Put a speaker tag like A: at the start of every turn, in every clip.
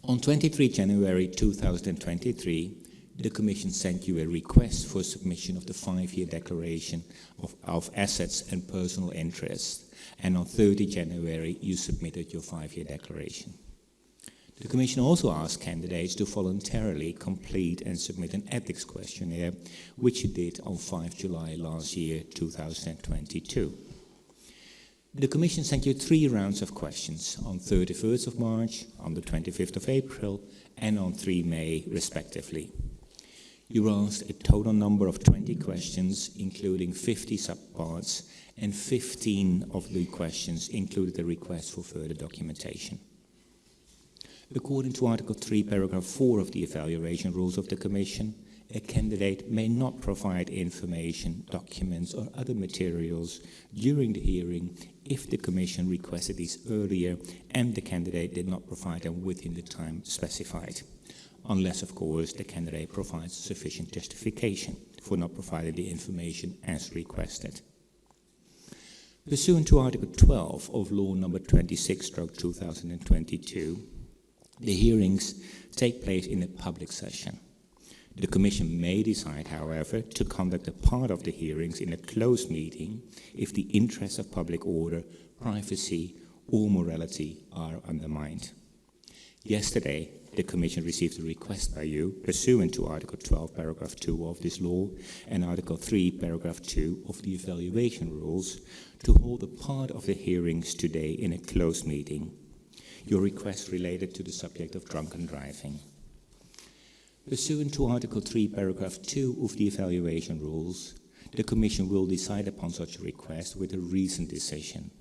A: On 23 January 2023, the Commission sent you a request for submission of the 5-year declaration of assets and personal interests, and on 30 January you submitted your 5-year declaration. The Commission also asked candidates to voluntarily complete and submit an ethics questionnaire, which you did on 5 July last year, 2022. The Commission sent you 3 rounds of questions on 31st of March, on the 25th of April, and on 3 May, respectively. You asked a total number of 20 questions, including 50 subparts, and 15 of the questions included a request for further documentation. According to Article 3, Paragraph 4 of the Evaluation Rules of the Commission, a candidate may not provide information, documents, or other materials during the hearing if the Commission requested these earlier and the candidate did not provide them within the time specified, unless, of course, the candidate provides sufficient justification for not providing the information as requested. Pursuant to Article 12 of Law Number 26/2022, the hearings take place in a public session. The Commission may decide, however, to conduct a part of the hearings in a closed meeting if the interests of public order, privacy, or morality are undermined. Yesterday, the Commission received a request by you, pursuant to Article 12, Paragraph 2 of this law, and Article 3, Paragraph 2 of the Evaluation Rules, to hold a part of the hearings today in a closed meeting. Your request related to the subject of drunken driving. Pursuant to Article 3, Paragraph 2 of the Evaluation Rules, the Commission will decide upon such a request with a reasoned decision.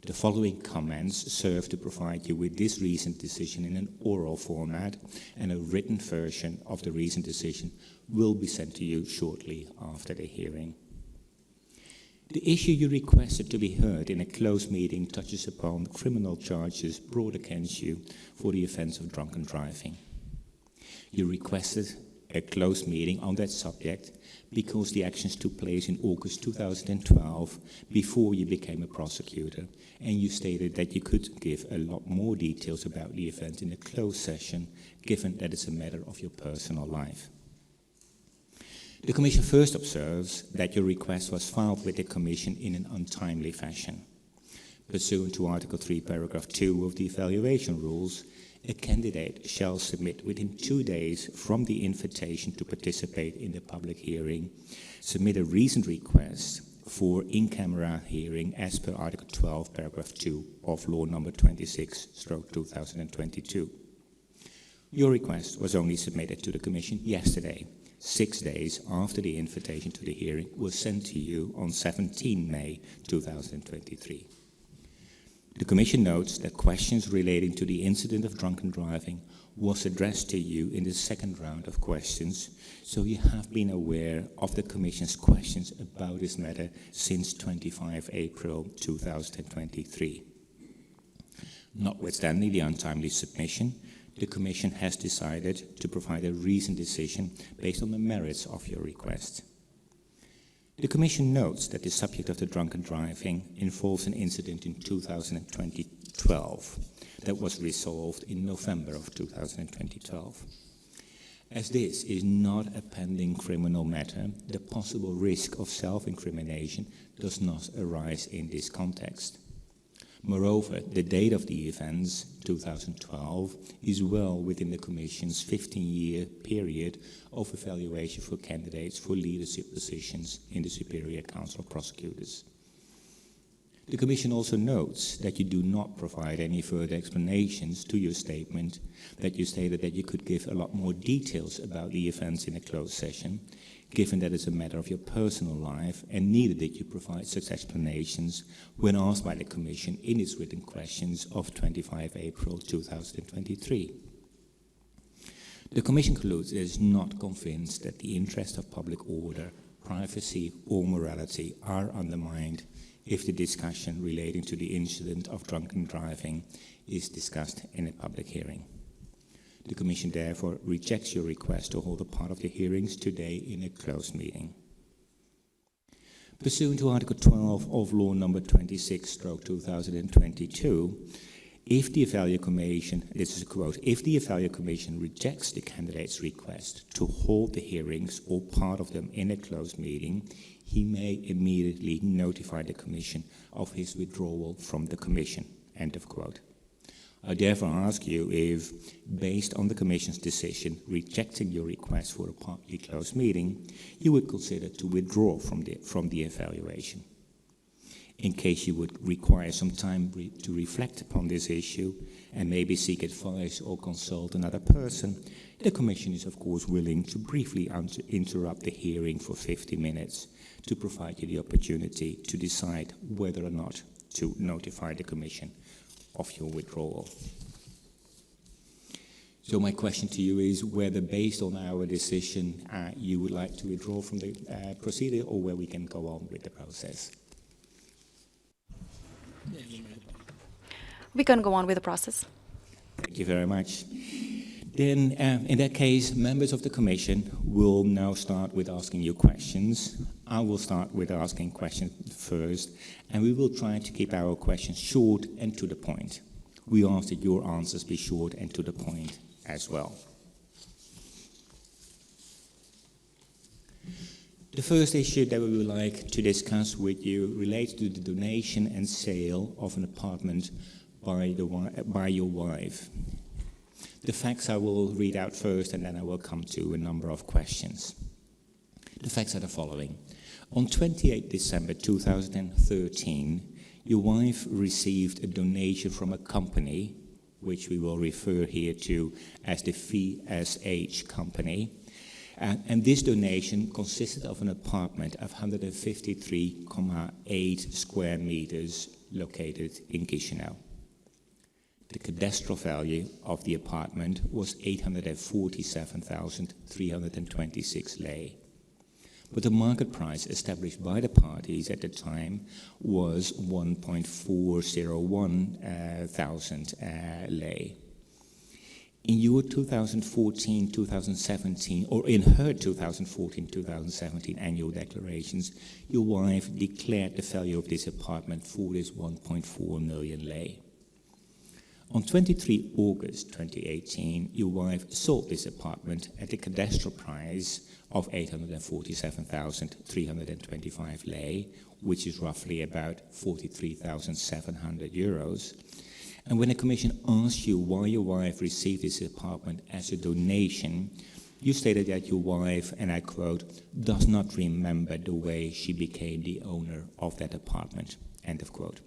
A: The following comments serve to provide you with this reasoned decision in an oral format, and a written version of the reasoned decision will be sent to you shortly after the hearing. The issue you requested to be heard in a closed meeting touches upon criminal charges brought against you for the offence of drunken driving. You requested a closed meeting on that subject because the actions took place in August 2012 before you became a prosecutor, and you stated that you could give a lot more details about the event in a closed session, given that it's a matter of your personal life. The Commission first observes that your request was filed with the Commission in an untimely fashion. Pursuant to Article 3, Paragraph 2 of the Evaluation Rules, a candidate shall submit within 2 days from the invitation to participate in the public hearing, submit a reasoned request for in-camera hearing as per Article 12, Paragraph 2 of Law Number 26/2022. Your request was only submitted to the Commission yesterday, 6 days after the invitation to the hearing was sent to you on 17 May 2023. The Commission notes that questions relating to the incident of drunken driving was addressed to you in the second round of questions, so you have been aware of the Commission's questions about this matter since 25 April 2023. Notwithstanding the untimely submission, the Commission has decided to provide a reasoned decision based on the merits of your request. The Commission notes that the subject of the drunken driving involves an incident in 2012 that was resolved in November of 2012. As this is not a pending criminal matter, the possible risk of self-incrimination does not arise in this context. Moreover, the date of the events, 2012, is well within the Commission's 15-year period of evaluation for candidates for leadership positions in the Superior Council of Prosecutors. The Commission also notes that you do not provide any further explanations to your statement that you stated that you could give a lot more details about the events in a closed session, given that it's a matter of your personal life, and neither did you provide such explanations when asked by the Commission in its written questions of 25 April 2023. The Commission concludes it is not convinced that the interests of public order, privacy, or morality are undermined if the discussion relating to the incident of drunken driving is discussed in a public hearing. The Commission therefore rejects your request to hold a part of the hearings today in a closed meeting. Pursuant to Article 12 of Law Number 26/2022, If the evaluation commission, this is a quote, if the evaluation commission rejects the candidate's request to hold the hearings or part of them in a closed meeting, he may immediately notify the commission of his withdrawal from the commission, end of quote. I therefore ask you if, based on the Commission's decision rejecting your request for a partly closed meeting, you would consider to withdraw from the evaluation. In case you would require some time to reflect upon this issue and maybe seek advice or consult another person, the Commission is of course willing to briefly interrupt the hearing for 50 minutes to provide you the opportunity to decide whether or not to notify the Commission of your withdrawal. So my question to you is whether, based on our decision, you would like to withdraw from the procedure, or where we can go on with the process.
B: We can go on with the process.
A: Thank you very much. Then, in that case, members of the Commission will now start with asking you questions. I will start with asking questions first, and we will try to keep our questions short and to the point. We ask that your answers be short and to the point as well. The first issue that we would like to discuss with you relates to the donation and sale of an apartment by your wife. The facts I will read out first, and then I will come to a number of questions. The facts are the following. On 28 December 2013, your wife received a donation from a company, which we will refer here to as the VSH company. And this donation consisted of an apartment of 153.8 square meters located in Chisinau. The cadastral value of the apartment was 847,326 lei. But the market price established by the parties at the time was 1.401 thousand lei. In your 2014-2017, or in her 2014-2017 annual declarations, your wife declared the value of this apartment for this 1.4 million lei. On 23 August 2018, your wife sold this apartment at a cadastral price of 847,325 lei, which is roughly about 43,700 euros. And when the Commission asked you why your wife received this apartment as a donation, you stated that your wife, and I quote, does not remember the way she became the owner of that apartment, end of quote.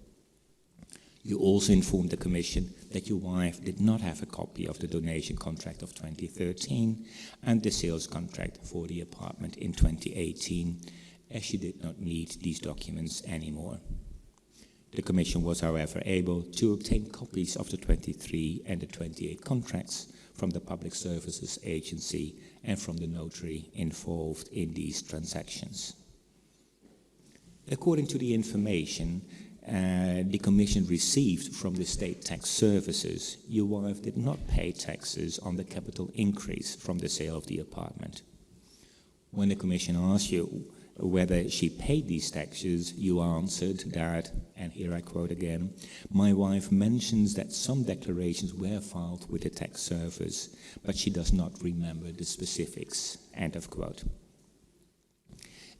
A: You also informed the Commission that your wife did not have a copy of the donation contract of 2013 and the sales contract for the apartment in 2018, as she did not need these documents anymore. The Commission was, however, able to obtain copies of the 23 and the 28 contracts from the Public Services Agency and from the notary involved in these transactions. According to the information the Commission received from the State Tax Services, your wife did not pay taxes on the capital increase from the sale of the apartment. When the Commission asked you whether she paid these taxes, you answered that, and here I quote again, my wife mentions that some declarations were filed with the tax service, but she does not remember the specifics, end of quote.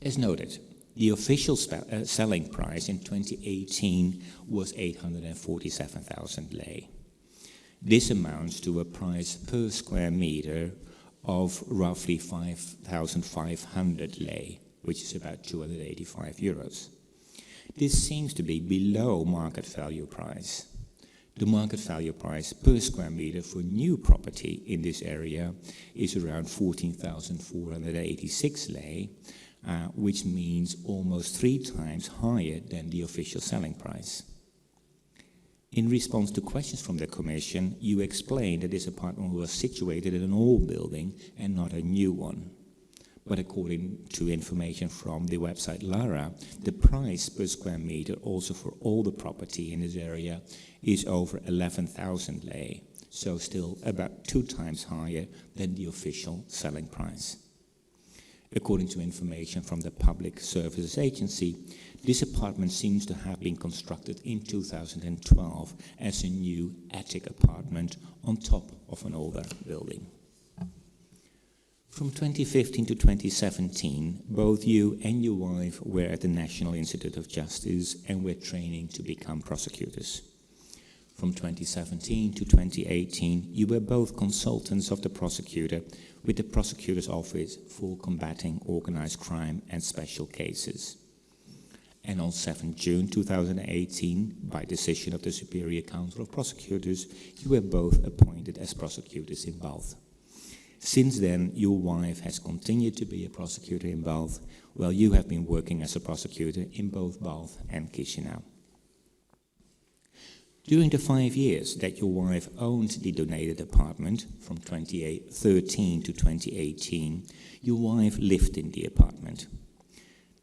A: As noted, the official selling price in 2018 was 847,000 lei. This amounts to a price per square meter of roughly 5,500 lei, which is about 285 euros. This seems to be below market value price. The market value price per square meter for new property in this area is around 14,486 lei, which means almost 3 times higher than the official selling price. In response to questions from the Commission, you explained that this apartment was situated in an old building and not a new one. But according to information from the website Lara, the price per square meter also for all the property in this area is over 11,000 lei, so still about 2 times higher than the official selling price. According to information from the Public Services Agency, this apartment seems to have been constructed in 2012 as a new attic apartment on top of an older building. From 2015 to 2017, both you and your wife were at the National Institute of Justice and were training to become prosecutors. From 2017 to 2018, you were both consultants of the prosecutor with the Prosecutor's Office for Combating Organized Crime and Special Cases. And on 7 June 2018, by decision of the Superior Council of Prosecutors, you were both appointed as prosecutors in Balth. Since then, your wife has continued to be a prosecutor in Balth, while you have been working as a prosecutor in both Balth and Chisinau. During the 5 years that your wife owned the donated apartment, from 2013 to 2018, your wife lived in the apartment.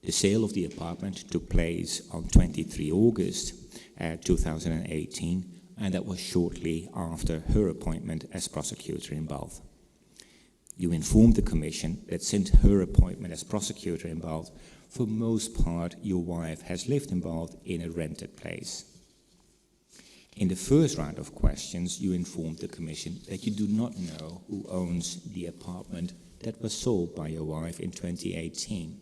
A: The sale of the apartment took place on 23 August 2018, and that was shortly after her appointment as prosecutor in Balth. You informed the Commission that since her appointment as prosecutor in Balth, for most part your wife has lived in Balth in a rented place. In the first round of questions, you informed the Commission that you do not know who owns the apartment that was sold by your wife in 2018.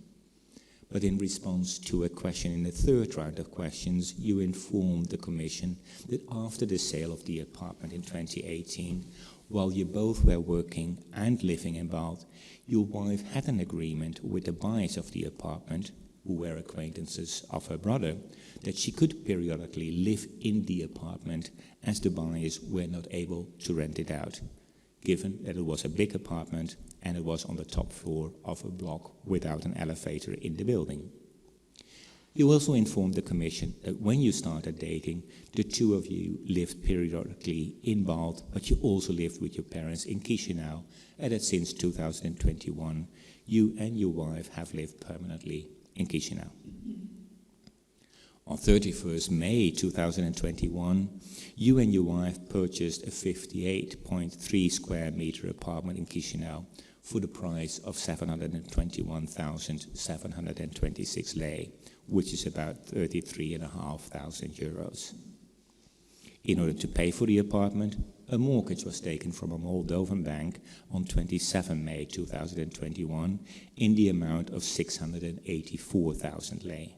A: But in response to a question in the third round of questions, you informed the Commission that after the sale of the apartment in 2018, while you both were working and living in Balth, your wife had an agreement with the buyers of the apartment, who were acquaintances of her brother, that she could periodically live in the apartment as the buyers were not able to rent it out, given that it was a big apartment and it was on the top floor of a block without an elevator in the building. You also informed the Commission that when you started dating, the two of you lived periodically in Balth, but you also lived with your parents in Chisinau, and that since 2021, you and your wife have lived permanently in Chisinau. On 31st May 2021, you and your wife purchased a 58.3 square meter apartment in Chisinau for the price of 721,726 lei, which is about 33,500 euros. In order to pay for the apartment, a mortgage was taken from a Moldovan bank on 27 May 2021 in the amount of 684,000 lei.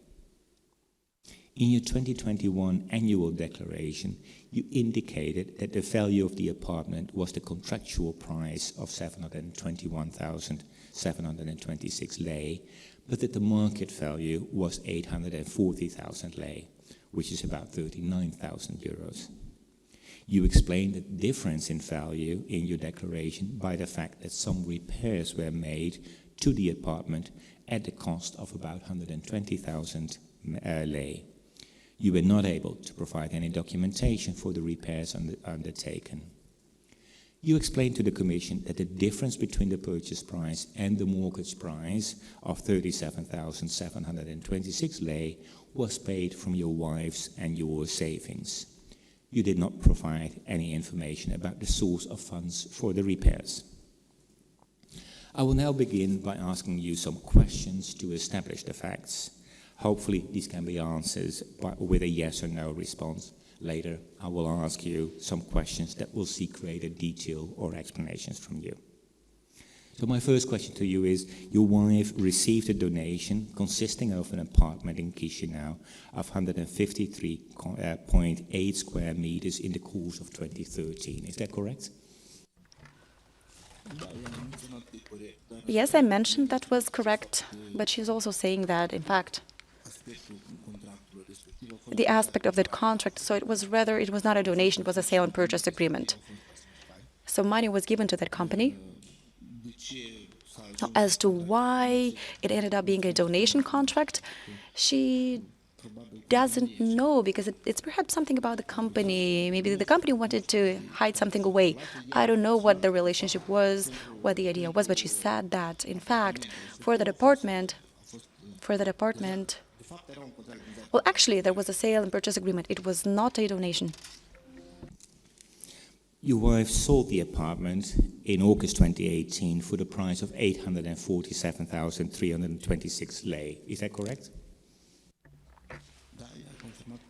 A: In your 2021 annual declaration, you indicated that the value of the apartment was the contractual price of 721,726 lei, but that the market value was 840,000 lei, which is about 39,000 euros. You explained the difference in value in your declaration by the fact that some repairs were made to the apartment at the cost of about 120,000 lei. You were not able to provide any documentation for the repairs undertaken. You explained to the Commission that the difference between the purchase price and the mortgage price of 37,726 lei was paid from your wife's and your savings. You did not provide any information about the source of funds for the repairs. I will now begin by asking you some questions to establish the facts. Hopefully these can be answered with a yes or no response. Later I will ask you some questions that will seek greater detail or explanations from you. So my first question to you is, your wife received a donation consisting of an apartment in Chisinau of 153.8 square meters in the course of 2013. Is that correct?
B: Yes, I mentioned that was correct, but she's also saying that, in fact, the aspect of that contract, so it was not a donation, it was a sale and purchase agreement. So money was given to that company. Now, as to why it ended up being a donation contract, she doesn't know, because it's perhaps something about the company. Maybe the company wanted to hide something away. I don't know what the relationship was, what the idea was, but she said that, in fact, for that apartment, well, actually, there was a sale and purchase agreement. It was not a donation.
A: Your wife sold the apartment in August 2018 for the price of 847,326 lei. Is that correct?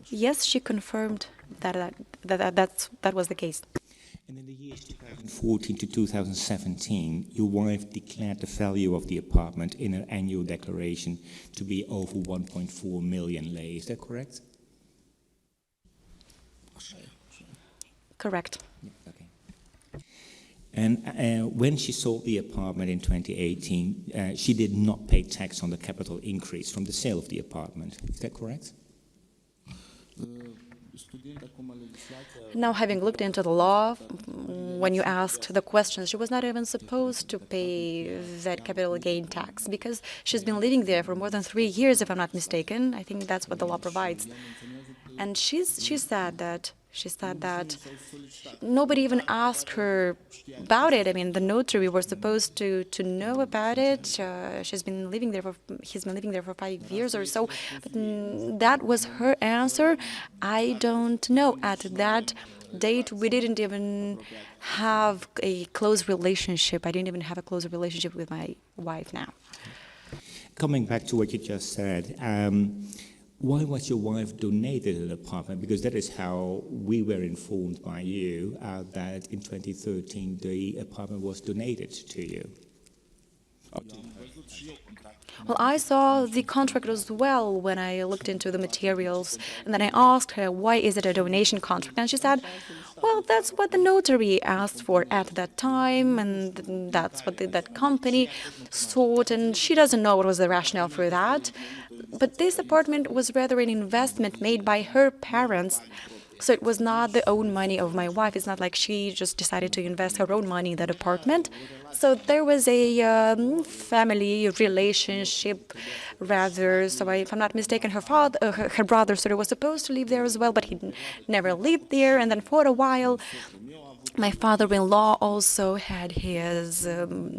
B: Yes, she confirmed that was the case.
A: And in the years 2014 to 2017, your wife declared the value of the apartment in her annual declaration to be over 1.4 million lei. Is that correct?
B: Correct.
A: Yeah, okay. And when she sold the apartment in 2018, she did not pay tax on the capital increase from the sale of the apartment. Is that correct?
B: Now, having looked into the law, when you asked the question, she was not even supposed to pay that capital gain tax because she's been living there for more than 3 years, if I'm not mistaken. I think that's what the law provides. And she said that nobody even asked her about it. I mean, the notary was supposed to know about it. He's been living there for 5 years or so. But that was her answer. I don't know. At that date, we didn't even have a close relationship. I didn't even have a close relationship with my wife now.
A: Coming back to what you just said, why was your wife donated an apartment? Because that is how we were informed by you that in 2013 the apartment was donated to you.
B: Well, I saw the contract as well when I looked into the materials, and then I asked her, why is it a donation contract? And she said, well, that's what the notary asked for at that time, and that's what that company sought, and she doesn't know what was the rationale for that. But this apartment was rather an investment made by her parents. So it was not the own money of my wife. It's not like she just decided to invest her own money in that apartment. So there was a family relationship, rather. So if I'm not mistaken, her brother sort of was supposed to live there as well, but he never lived there. And then for a while, my father-in-law also had his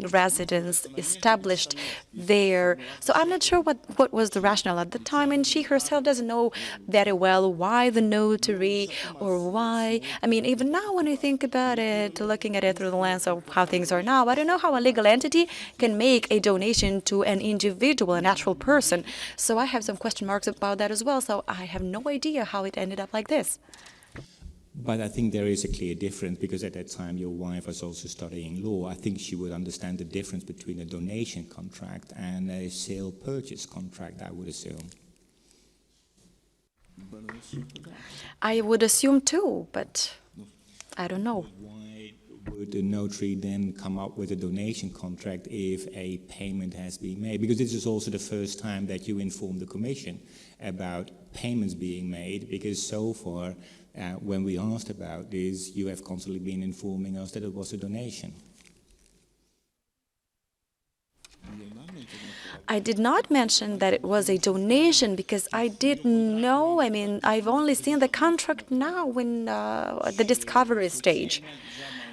B: residence established there. So I'm not sure what was the rationale at the time, and she herself doesn't know very well why the notary or why. I mean, even now when I think about it, looking at it through the lens of how things are now, I don't know how a legal entity can make a donation to an individual, a natural person. So I have some question marks about that as well. So I have no idea how it ended up like this.
A: But I think there is a clear difference because at that time your wife was also studying law. I think she would understand the difference between a donation contract and a sale-purchase contract, I would assume.
B: I would assume too, but I don't know.
A: Why would the notary then come up with a donation contract if a payment has been made? Because this is also the first time that you inform the Commission about payments being made, because so far when we asked about this, you have constantly been informing us that it was a donation.
B: I did not mention that it was a donation because I didn't know. I mean, I've only seen the contract now when at the discovery stage.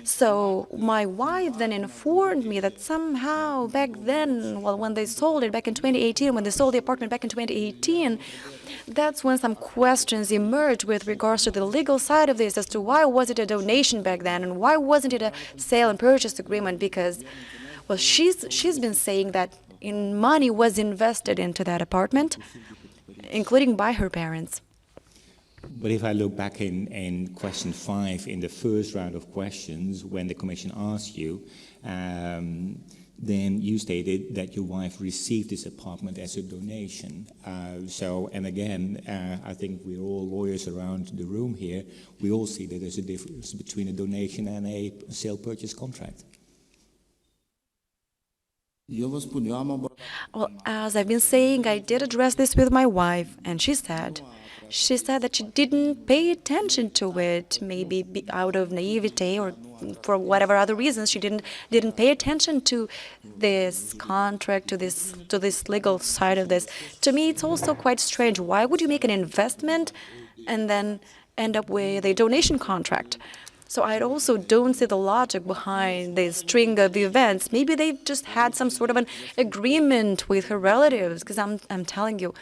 B: So my wife then informed me that somehow back then, well, when they sold it back in 2018, when they sold the apartment back in 2018, that's when some questions emerged with regards to the legal side of this as to why was it a donation back then and why wasn't it a sale and purchase agreement, because, well, she's been saying that money was invested into that apartment, including by her parents.
A: But if I look back in question 5, in the first round of questions, when the Commission asked you, then you stated that your wife received this apartment as a donation. And again, I think we're all lawyers around the room here. We all see that there's a difference between a donation and a sale-purchase contract.
B: Well, as I've been saying, I did address this with my wife, and she said that she didn't pay attention to it, maybe out of naivete or for whatever other reasons. She didn't pay attention to this contract, to this legal side of this. To me, it's also quite strange. Why would you make an investment and then end up with a donation contract? So I also don't see the logic behind this string of events. Maybe they've just had some sort of an agreement with her relatives, because I'm telling you,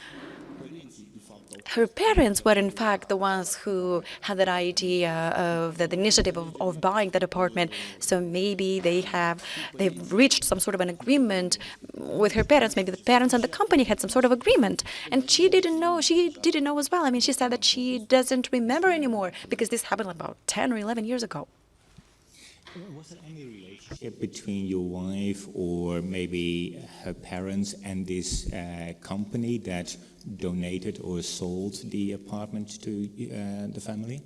B: her parents were in fact the ones who had that idea of the initiative of buying that apartment. So maybe they've reached some sort of an agreement with her parents. Maybe the parents and the company had some sort of agreement, and she didn't know. She didn't know as well. I mean, she said that she doesn't remember anymore because this happened about 10 or 11 years ago.
A: Was there any relationship between your wife or maybe her parents and this company that donated or sold the apartment to the family?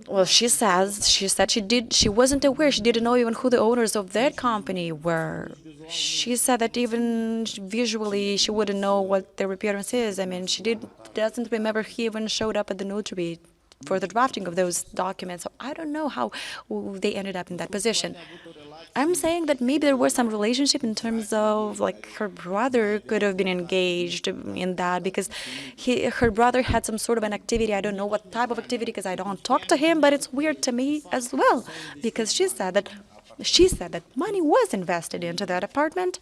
B: Well, she said she wasn't aware. She didn't know even who the owners of that company were. She said that even visually she wouldn't know what their appearance is. I mean, doesn't remember he even showed up at the notary for the drafting of those documents. So I don't know how they ended up in that position. I'm saying that maybe there was some relationship in terms of, like, her brother could have been engaged in that because her brother had some sort of an activity. I don't know what type of activity because I don't talk to him, but it's weird to me as well because she said that money was invested into that apartment.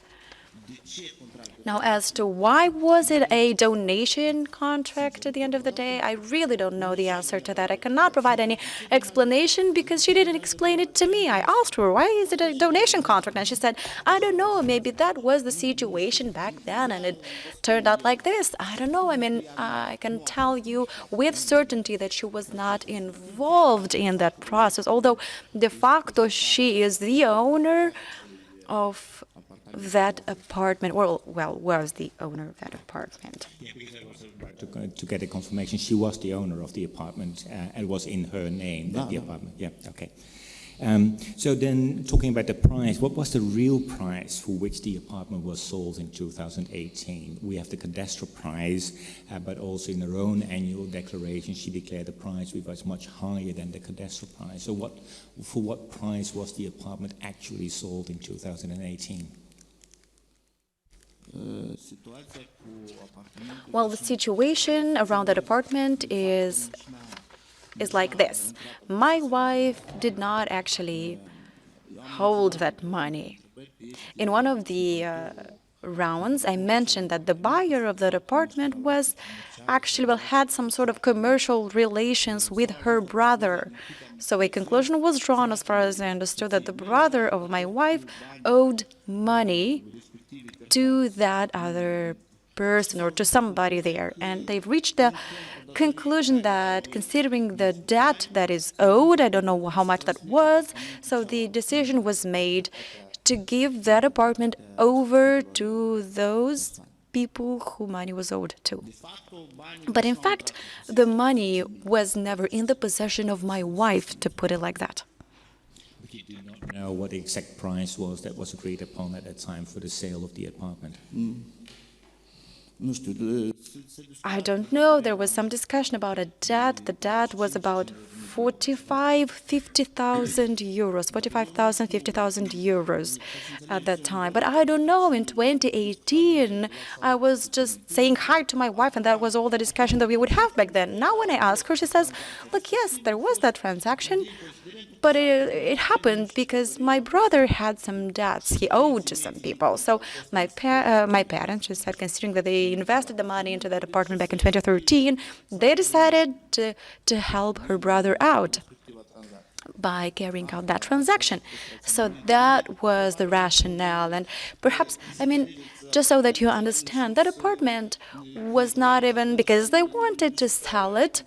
B: Now, as to why was it a donation contract at the end of the day, I really don't know the answer to that. I cannot provide any explanation because she didn't explain it to me. I asked her, why is it a donation contract? And she said, I don't know, maybe that was the situation back then and it turned out like this. I don't know. I mean, I can tell you with certainty that she was not involved in that process, although de facto she is the owner of that apartment. Well, was the owner of that apartment.
A: Yeah, because I was about to get a confirmation. She was the owner of the apartment and it was in her name, the apartment. Yeah, okay. So then, talking about the price, what was the real price for which the apartment was sold in 2018? We have the cadastral price, but also in her own annual declaration, she declared the price was much higher than the cadastral price. So for what price was the apartment actually sold in 2018?
B: Well, the situation around that apartment is like this. My wife did not actually hold that money. In one of the rounds, I mentioned that the buyer of that apartment was actually, had some sort of commercial relations with her brother. So a conclusion was drawn, as far as I understood, that the brother of my wife owed money to that other person or to somebody there. And they've reached the conclusion that, considering the debt that is owed, I don't know how much that was, so the decision was made to give that apartment over to those people who money was owed to. But in fact, the money was never in the possession of my wife, to put it like that.
A: You do not know what the exact price was that was agreed upon at that time for the sale of the apartment?
B: I don't know. There was some discussion about a debt. The debt was about 50,000 euros, 50,000 euros at that time. But I don't know, in 2018, I was just saying hi to my wife, and that was all the discussion that we would have back then. Now when I ask her, she says, look, yes, there was that transaction, but it happened because my brother had some debts he owed to some people. So my parents, she said, considering that they invested the money into that apartment back in 2013, they decided to help her brother out by carrying out that transaction. So that was the rationale. And perhaps, I mean, just so that you understand, that apartment was not even because they wanted to sell it,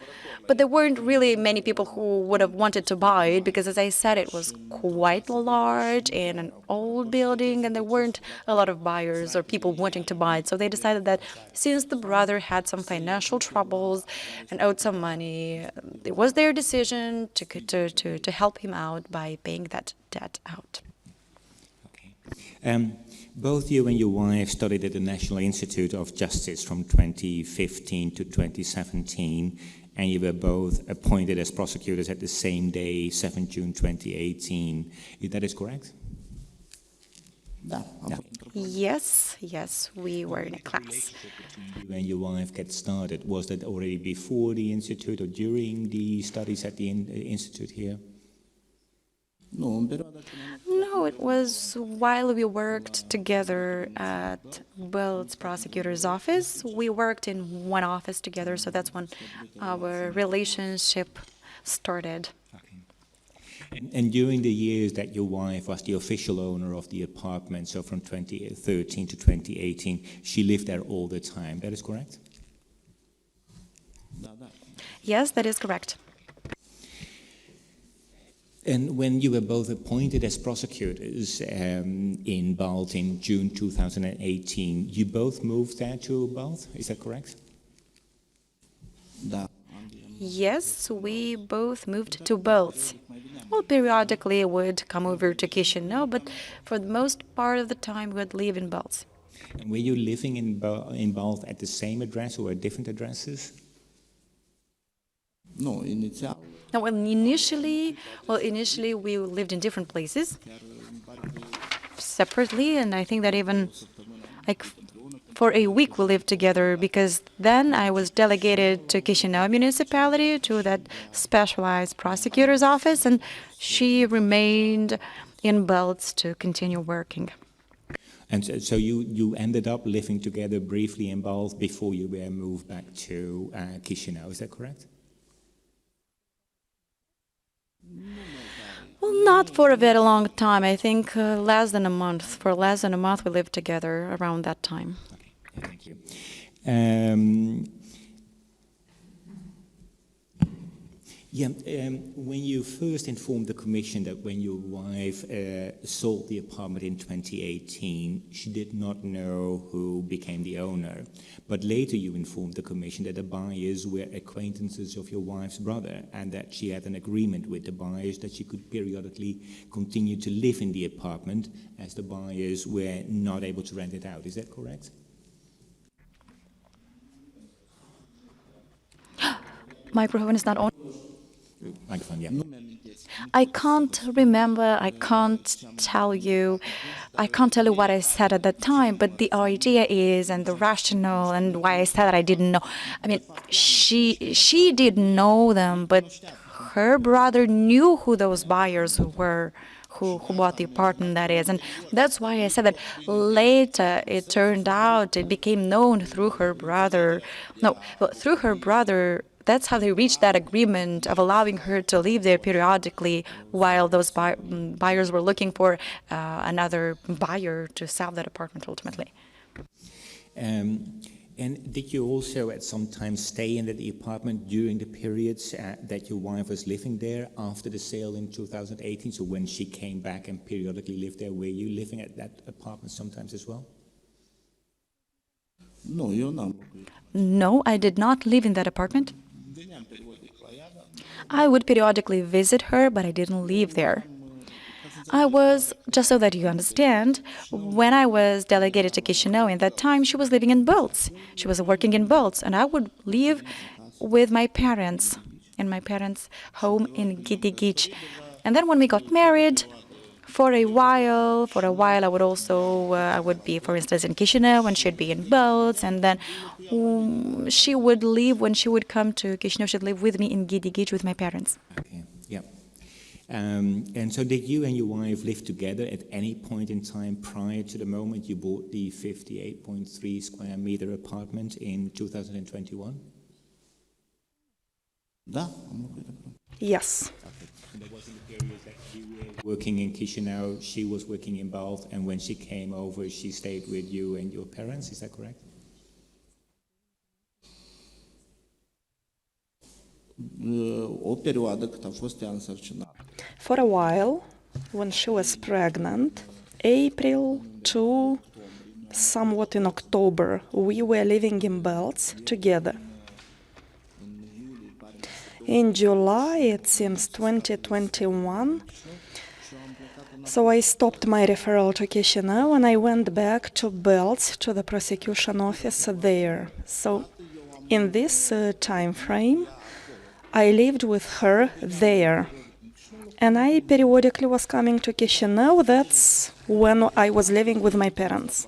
B: but there weren't really many people who would have wanted to buy it because, as I said, it was quite large in an old building and there weren't a lot of buyers or people wanting to buy it. So they decided that since the brother had some financial troubles and owed some money, it was their decision to help him out by paying that debt out.
A: Okay. Both you and your wife studied at the National Institute of Justice from 2015 to 2017, and you were both appointed as prosecutors at the same day, 7 June 2018. That is correct?
B: No. Yes, we were in a class.
A: You and your wife get started. Was that already before the institute or during the studies at the institute here?
B: No, it was while we worked together at Belt's prosecutor's office. We worked in one office together, so that's when our relationship started.
A: And during the years that your wife was the official owner of the apartment, so from 2013 to 2018, she lived there all the time. That is correct?
B: Yes, that is correct.
A: And when you were both appointed as prosecutors in Balt in June 2018, you both moved there to Balt, is that correct?
B: Yes, we both moved to Belts. Well, periodically would come over to Chisinau, but for the most part of the time we would live in Belts.
A: And were you living in Balt at the same address or at different addresses?
B: No, initially we lived in different places separately, and I think that even like for a week we lived together, because then I was delegated to Chisinau municipality, to that specialized prosecutor's office, and she remained in Belts to continue working.
A: And so you ended up living together briefly in Balt before you were moved back to Chisinau, is that correct?
B: Well, not for a very long time. I think less than a month. For less than a month we lived together around that time.
A: Okay, thank you. When you first informed the Commission that when your wife sold the apartment in 2018, she did not know who became the owner. But later you informed the Commission that the buyers were acquaintances of your wife's brother, and that she had an agreement with the buyers that she could periodically continue to live in the apartment as the buyers were not able to rent it out. Is that correct?
B: Microphone is not on.
A: Microphone, yeah.
B: I can't remember, I can't tell you what I said at that time, but the idea is, and the rationale, and why I said that I didn't know. I mean, she did know them, but her brother knew who those buyers were, who bought the apartment, that is. And that's why I said that later it turned out, it became known through her brother. No, well, through her brother. That's how they reached that agreement of allowing her to live there periodically while those buyers were looking for another buyer to sell that apartment ultimately.
A: And did you also at some time stay in the apartment during the periods that your wife was living there after the sale in 2018? So when she came back and periodically lived there, were you living at that apartment sometimes as well?
B: No, I did not live in that apartment. I would periodically visit her, but I didn't live there. I was, just so that you understand, when I was delegated to Chisinau in that time, she was living in Belts. She was working in Belts, and I would live with my parents, in my parents' home in Gheorghe. And then when we got married, for a while, I would also, I would be, for instance, in Chisinau, and she'd be in Belts, and then she would leave, when she would come to Chisinau, she'd live with me in Gheorghe with my parents.
A: Okay, yeah. And so did you and your wife live together at any point in time prior to the moment you bought the 58.3 square meter apartment in 2021?
B: Yes.
A: Okay. And that was in the period that you were working in Chisinau, she was working in Balt, and when she came over, she stayed with you and your parents, is that correct?
C: For a while, when she was pregnant, April to somewhat in October, we were living in Belts together. In July, it seems 2021, so I stopped my referral to Chisinau and I went back to Belts, to the prosecution office there. So in this time frame, I lived with her there. And I periodically was coming to Chisinau. That's when I was living with my parents.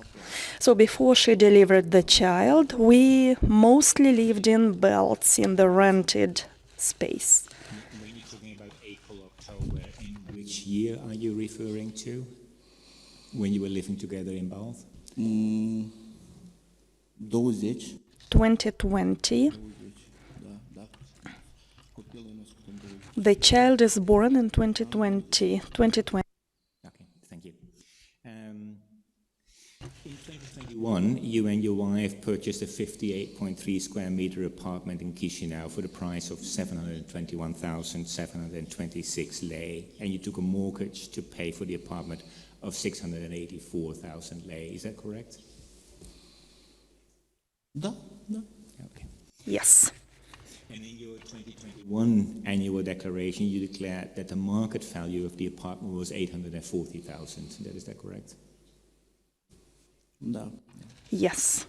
C: So before she delivered the child, we mostly lived in Belts, in the rented space.
A: When you're talking about April, October, in which which year are you referring to when you were living together in Bath?
C: 2020. The child is born in 2020.
A: Okay, thank you. In 2021, you and your wife purchased a 58.3 square meter apartment in Chisinau for the price of 721,726 lei, and you took a mortgage to pay for the apartment of 684,000 lei. Is that correct?
C: Да.
A: Okay.
C: Yes.
A: And in your 2021 annual declaration, you declared that the market value of the apartment was 840,000. Is that correct?
C: Да. Yes.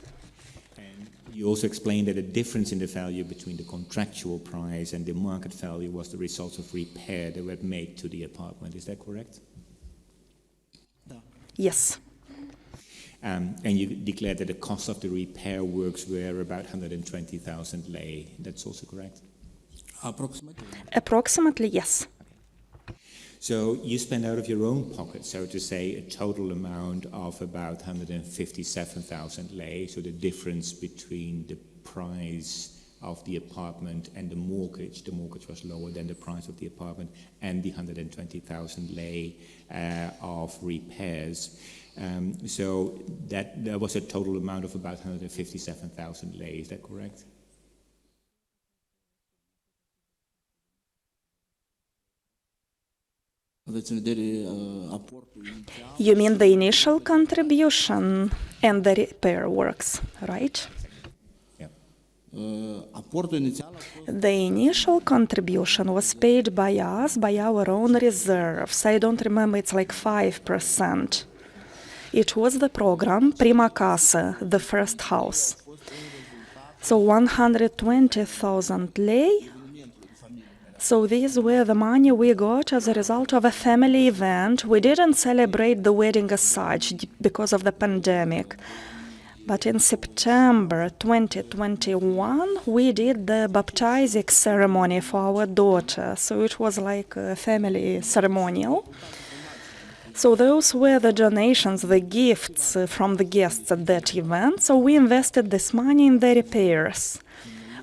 A: And you also explained that the difference in the value between the contractual price and the market value was the result of repair that were made to the apartment. Is that correct?
C: Yes.
A: And you declared that the cost of the repair works were about 120,000 lei. That's also correct?
C: Approximately, yes.
A: Okay. So you spent out of your own pocket, so to say, a total amount of about 157,000 lei. So the difference between the price of the apartment and the mortgage was lower than the price of the apartment, and the 120,000 lei of repairs. So that was a total amount of about 157,000 lei. Is that correct?
C: You mean the initial contribution and the repair works, right?
A: Yeah.
C: The initial contribution was paid by us, by our own reserves. I don't remember, it's like 5%. It was the program Prima Casa, the first house. So 120,000 lei. So these were the money we got as a result of a family event. We didn't celebrate the wedding as such because of the pandemic. But in September 2021, we did the baptizing ceremony for our daughter. So it was like a family ceremonial. So those were the donations, the gifts from the guests at that event. So we invested this money in the repairs.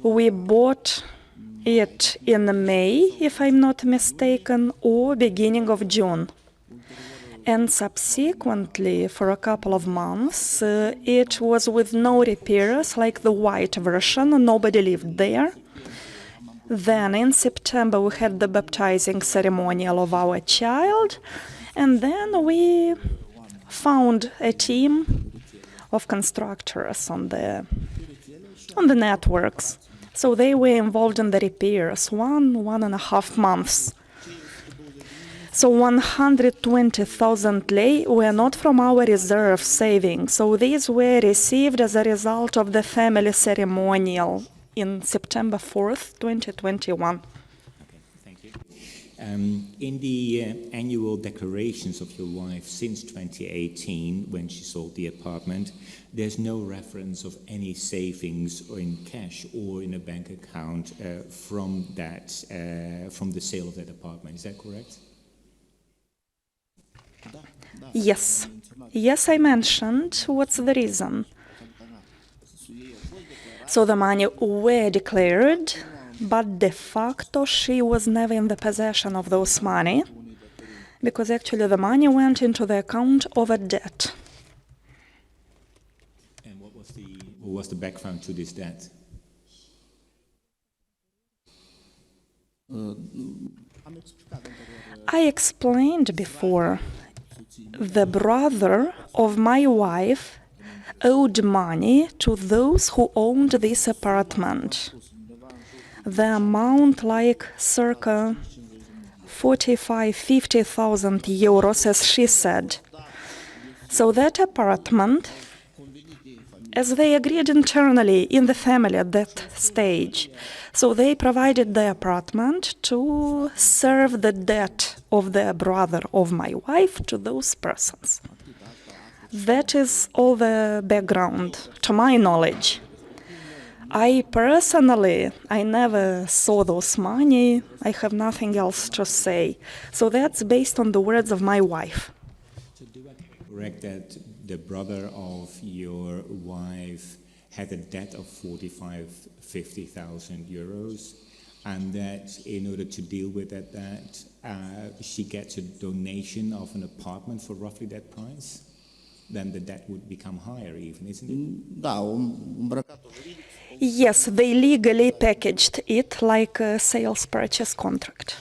C: We bought it in May, if I'm not mistaken, or beginning of June. And subsequently, for a couple of months, it was with no repairs, like the white version, nobody lived there. Then in September, we had the baptizing ceremonial of our child. And then we found a team of constructors on the networks. So they were involved in the repairs, 1.5 months. So 120,000 lei were not from our reserve savings. So these were received as a result of the family ceremonial in September 4th, 2021.
A: In the annual declarations of your wife since 2018, when she sold the apartment, there's no reference of any savings or in cash or in a bank account from the sale of that apartment. Is that correct?
C: Yes. Yes, I mentioned. What's the reason? So the money were declared, but de facto she was never in the possession of those money, because actually the money went into the account of a debt.
A: And what was the background to this debt?
C: I explained before, the brother of my wife owed money to those who owned this apartment. The amount like circa 45,000-50,000 euros, as she said. So that apartment, as they agreed internally in the family at that stage, so they provided the apartment to serve the debt of the brother of my wife to those persons. That is all the background, to my knowledge. I personally, I never saw those money. I have nothing else to say. So that's based on the words of my wife.
A: So do I correct that the brother of your wife had a debt of 50,000 euros, and that in order to deal with that debt, she gets a donation of an apartment for roughly that price? Then the debt would become higher even, isn't it?
C: Yes, they legally packaged it like a sales purchase contract.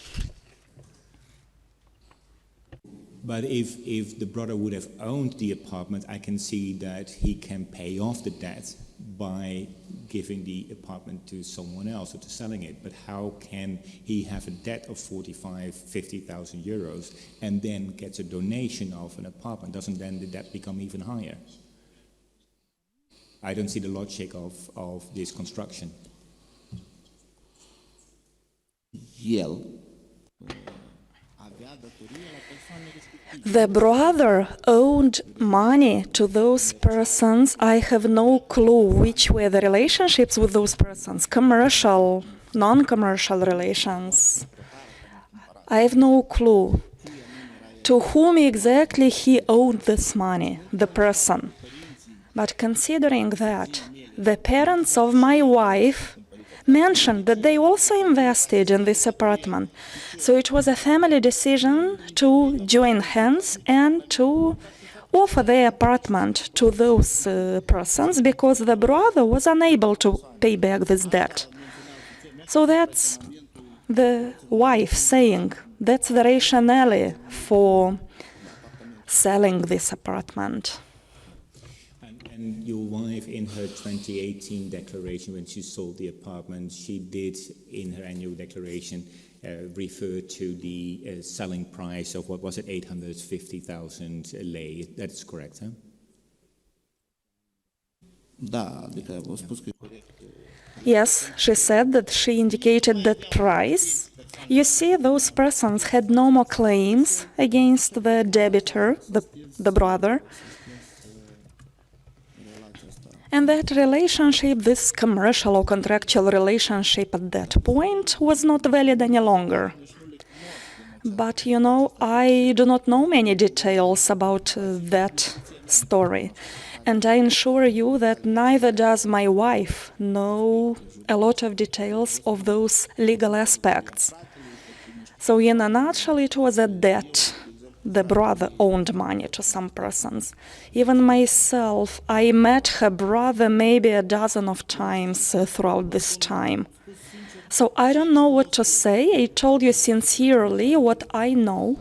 A: But if the brother would have owned the apartment, I can see that he can pay off the debt by giving the apartment to someone else or to selling it. But how can he have a debt of 50,000 euros and then gets a donation of an apartment? Doesn't then the debt become even higher? I don't see the logic of this construction.
C: The brother owed money to those persons. I have no clue which were the relationships with those persons, commercial, non-commercial relations. I have no clue to whom exactly he owed this money, the person. But considering that the parents of my wife mentioned that they also invested in this apartment, so it was a family decision to join hands and to offer the apartment to those persons because the brother was unable to pay back this debt. So that's the wife saying, that's the rationale for selling this apartment.
A: And your wife, in her 2018 declaration, when she sold the apartment, she did, in her annual declaration, refer to the selling price of, what was it, 850,000 lei. That's correct, huh?
C: Yes, she said that she indicated that price. You see, those persons had no more claims against the debitor, the brother. And that relationship, this commercial or contractual relationship at that point, was not valid any longer. But, you know, I do not know many details about that story. And I assure you that neither does my wife know a lot of details of those legal aspects. So in a nutshell, it was a debt. The brother owed money to some persons. Even myself, I met her brother maybe a dozen of times throughout this time. So I don't know what to say. I told you sincerely what I know.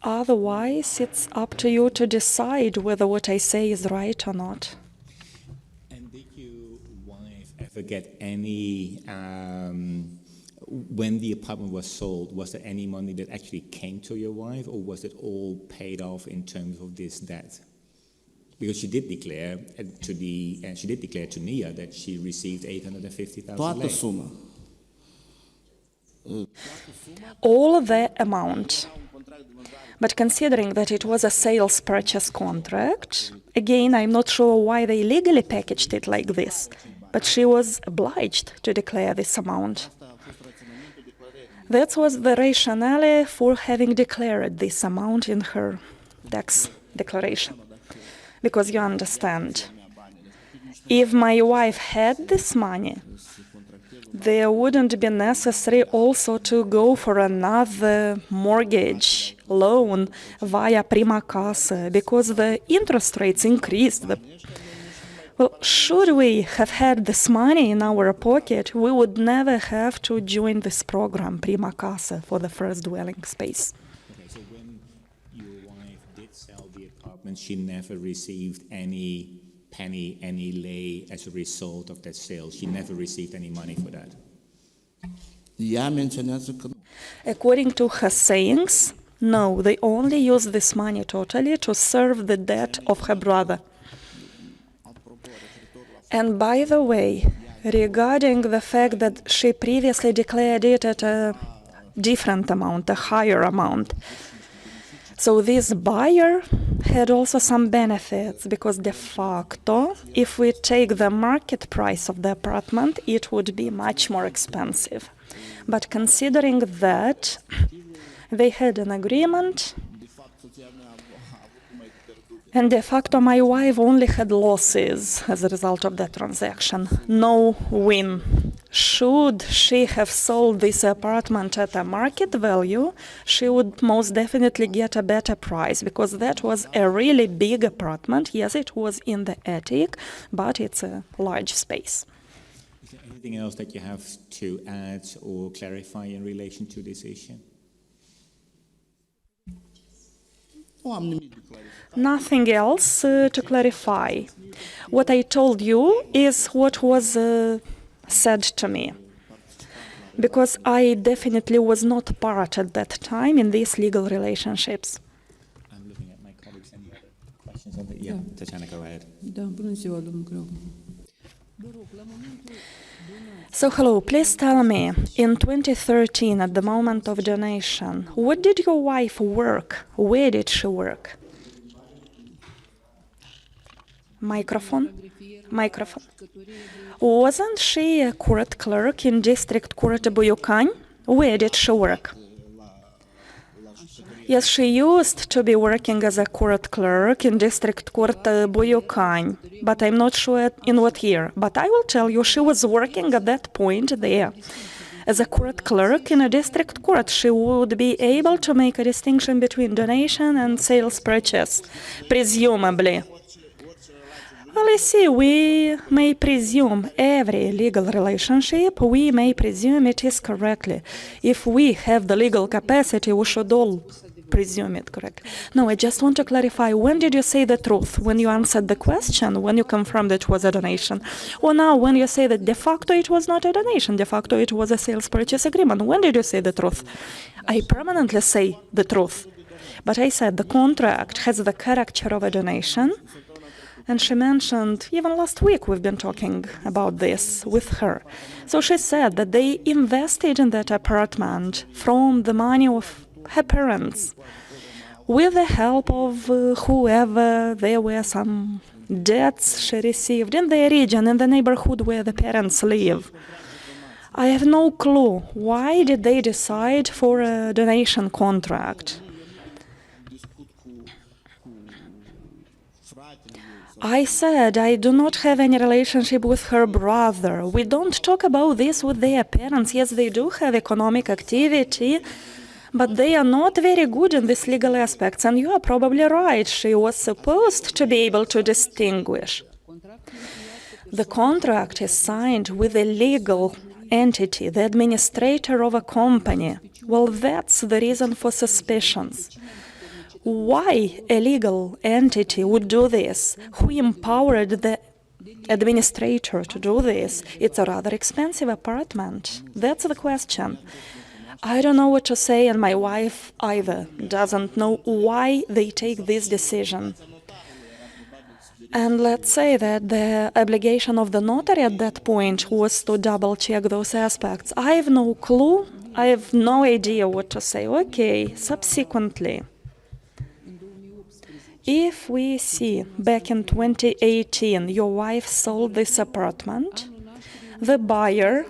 C: Otherwise, it's up to you to decide whether what I say is right or not.
A: And did your wife ever get any... when the apartment was sold, was there any money that actually came to your wife, or was it all paid off in terms of this debt? Because she did declare to NIA that she received 850,000 lei.
C: All the amount. But considering that it was a sales purchase contract, again, I'm not sure why they legally packaged it like this, but she was obliged to declare this amount. That was the rationale for having declared this amount in her tax declaration. Because you understand, if my wife had this money, there wouldn't be necessary also to go for another mortgage loan via prima casa, because the interest rates increased. Well, should we have had this money in our pocket, we would never have to join this program, prima casa, for the first dwelling space.
A: Okay, so when your wife did sell the apartment, she never received any penny, any lei as a result of that sale. She never received any money for that.
C: According to her sayings, no, they only used this money totally to serve the debt of her brother. And by the way, regarding the fact that she previously declared it at a different amount, a higher amount, So this buyer had also some benefits, because de facto, if we take the market price of the apartment, it would be much more expensive. But considering that they had an agreement, and de facto my wife only had losses as a result of that transaction, no win. Should she have sold this apartment at a market value, she would most definitely get a better price, because that was a really big apartment. Yes, it was in the attic, but it's a large space.
A: Is there anything else that you have to add or clarify in relation to this issue?
C: Nothing else to clarify. What I told you is what was said to me, because I definitely was not part at that time in these legal relationships.
A: I'm looking at my colleagues. Any other questions on that? Yeah, Tatiana, go ahead.
C: So hello, please tell me, in 2013, at the moment of donation, what did your wife work? Where did she work? Microphone? Microphone. Wasn't she a court clerk in District Court Buyucani? Where did she work? Yes, she used to be working as a court clerk in District Court Buyucani, but I'm not sure in what year. But I will tell you, she was working at that point there. As a court clerk in a district court, she would be able to make a distinction between donation and sales purchase, presumably. Well, you see, we may presume every legal relationship, we may presume it is correctly. If we have the legal capacity, we should all presume it correct. No, I just want to clarify, when did you say the truth? When you answered the question, when you confirmed it was a donation? Or now, when you say that de facto it was not a donation, de facto it was a sales purchase agreement, when did you say the truth? I permanently say the truth. But I said the contract has the character of a donation. And she mentioned, even last week we've been talking about this with her. So she said that they invested in that apartment from the money of her parents. With the help of whoever, there were some debts she received in the region, in the neighborhood where the parents live. I have no clue. Why did they decide for a donation contract? I said I do not have any relationship with her brother. We don't talk about this with their parents. Yes, they do have economic activity, but they are not very good in these legal aspects. And you are probably right. She was supposed to be able to distinguish. The contract is signed with a legal entity, the administrator of a company. Well, that's the reason for suspicions. Why a legal entity would do this? Who empowered the administrator to do this? It's a rather expensive apartment. That's the question. I don't know what to say, and my wife either doesn't know why they take this decision. And let's say that the obligation of the notary at that point was to double-check those aspects. I have no clue. I have no idea what to say. Okay, subsequently. If we see back in 2018, your wife sold this apartment, the buyer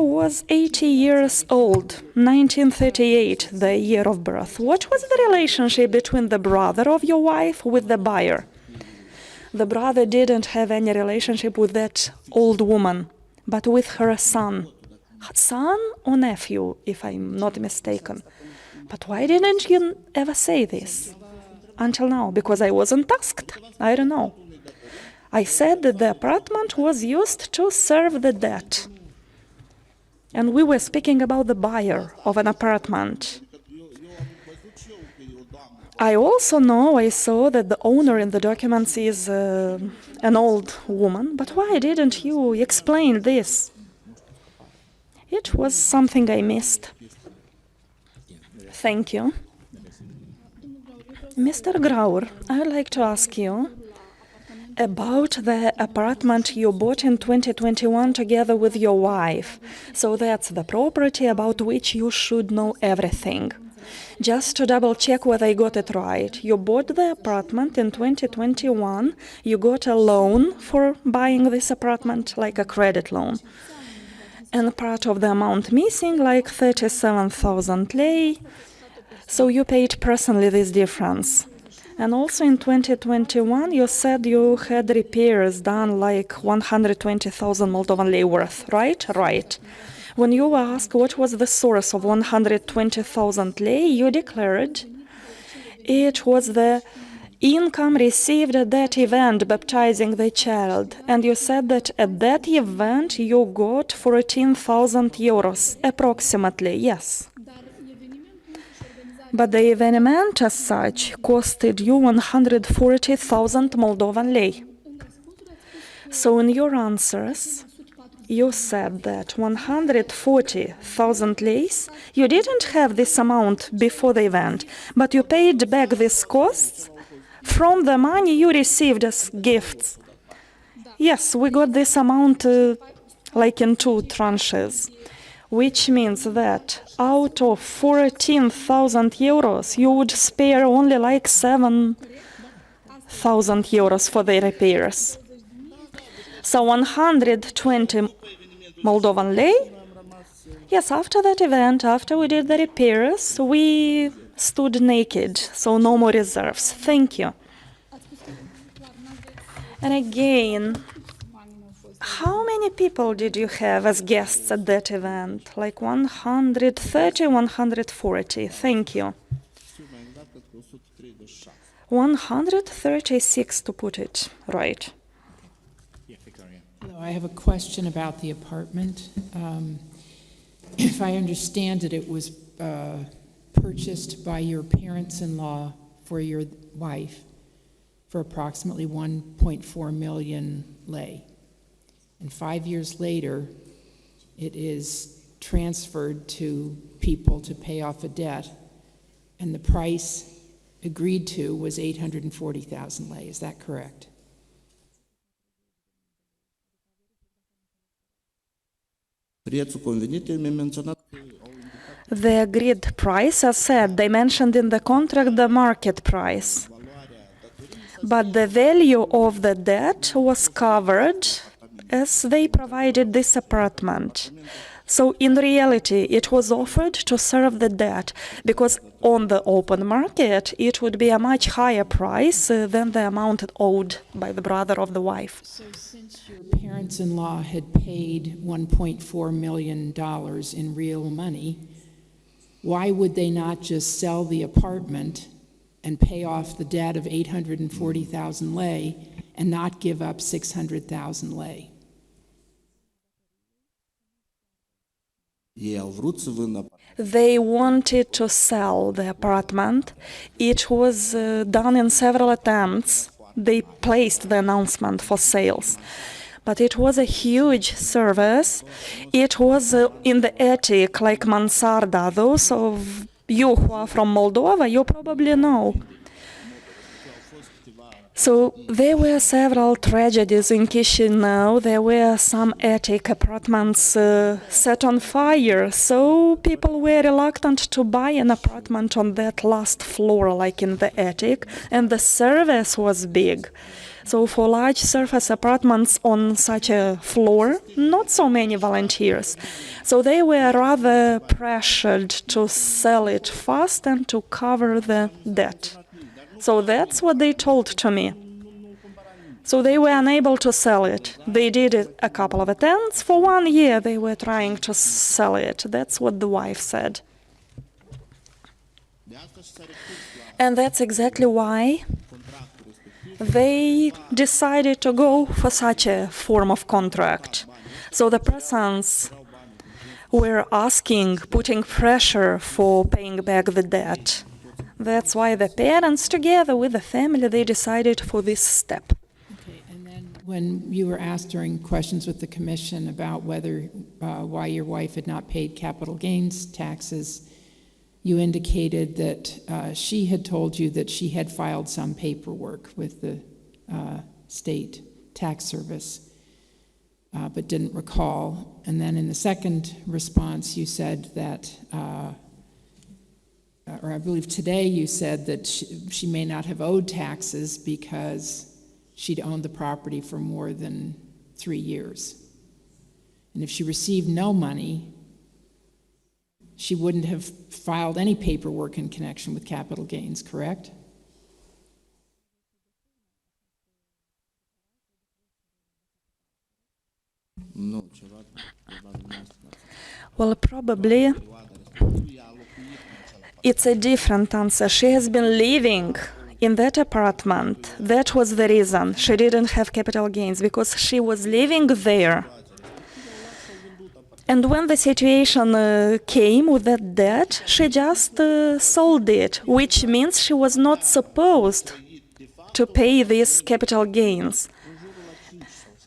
C: was 80 years old, 1938, the year of birth. What was the relationship between the brother of your wife with the buyer? The brother didn't have any relationship with that old woman, but with her son. Son or nephew, if I'm not mistaken. But why didn't you ever say this until now? Because I wasn't asked. I don't know. I said that the apartment was used to serve the debt. And we were speaking about the buyer of an apartment. I also know, I saw that the owner in the documents is an old woman. But why didn't you explain this? It was something I missed. Thank you. Mr. Graur, I would like to ask you about the apartment you bought in 2021 together with your wife. So that's the property about which you should know everything. Just to double check whether I got it right. You bought the apartment in 2021. You got a loan for buying this apartment, like a credit loan. And part of the amount missing, like 37,000 lei. So you paid personally this difference. And also in 2021, you said you had repairs done like 120,000 Moldovan lei worth, right? Right. When you were asked what was the source of 120,000 lei, you declared it was the income received at that event baptizing the child. And you said that at that event you got 14,000 euros, approximately, yes. But the event as such costed you 140,000 Moldovan lei. So in your answers, you said that 140,000 leis, you didn't have this amount before the event, but you paid back these costs from the money you received as gifts. Yes, we got this amount like in 2 tranches, which means that out of 14,000 euros, you would spare only like 7,000 euros for the repairs. So 120 Moldovan lei. Yes, after that event, after we did the repairs, we stood naked, so no more reserves. Thank you. And again, how many people did you have as guests at that event? Like 130, 140. Thank you. 136 to put it right.
D: I have a question about the apartment. If I understand it, it was purchased by your parents-in-law for your wife for approximately 1.4 million lei. And 5 years later, it is transferred to people to pay off a debt, and the price agreed to was 840,000 lei. Is that correct?
C: The agreed price, as said, they mentioned in the contract the market price. But the value of the debt was covered as they provided this apartment. So in reality, it was offered to serve the debt, because on the open market, it would be a much higher price than the amount owed by the brother of the wife.
D: So since your parents-in-law had paid $1.4 million in real money, why would they not just sell the apartment and pay off the debt of 840,000 lei and not give up 600,000 lei?
C: They wanted to sell the apartment. It was done in several attempts. They placed the announcement for sales. But it was a huge service. It was in the attic, like mansarda. Those of you who are from Moldova, you probably know. So there were several tragedies in Chisinau. There were some attic apartments set on fire. So people were reluctant to buy an apartment on that last floor, like in the attic. And the service was big. So for large surface apartments on such a floor, not so many volunteers. So they were rather pressured to sell it fast and to cover the debt. So that's what they told to me. So they were unable to sell it. They did it a couple of attempts. For 1 year they were trying to sell it. That's what the wife said. And that's exactly why they decided to go for such a form of contract. So the persons were asking, putting pressure for paying back the debt. That's why the parents, together with the family, they decided for this step.
D: Okay, and then when you were asked during questions with the commission about whether why your wife had not paid capital gains taxes, you indicated that she had told you that she had filed some paperwork with the state tax service, but didn't recall. And then in the second response, you said that or I believe today you said that she may not have owed taxes because she'd owned the property for more than 3 years. And if she received no money, she wouldn't have filed any paperwork in connection with capital gains, correct?
C: Well, probably it's a different answer. She has been living in that apartment. That was the reason she didn't have capital gains, because she was living there. And when the situation came with that debt, she just sold it, which means she was not supposed to pay these capital gains,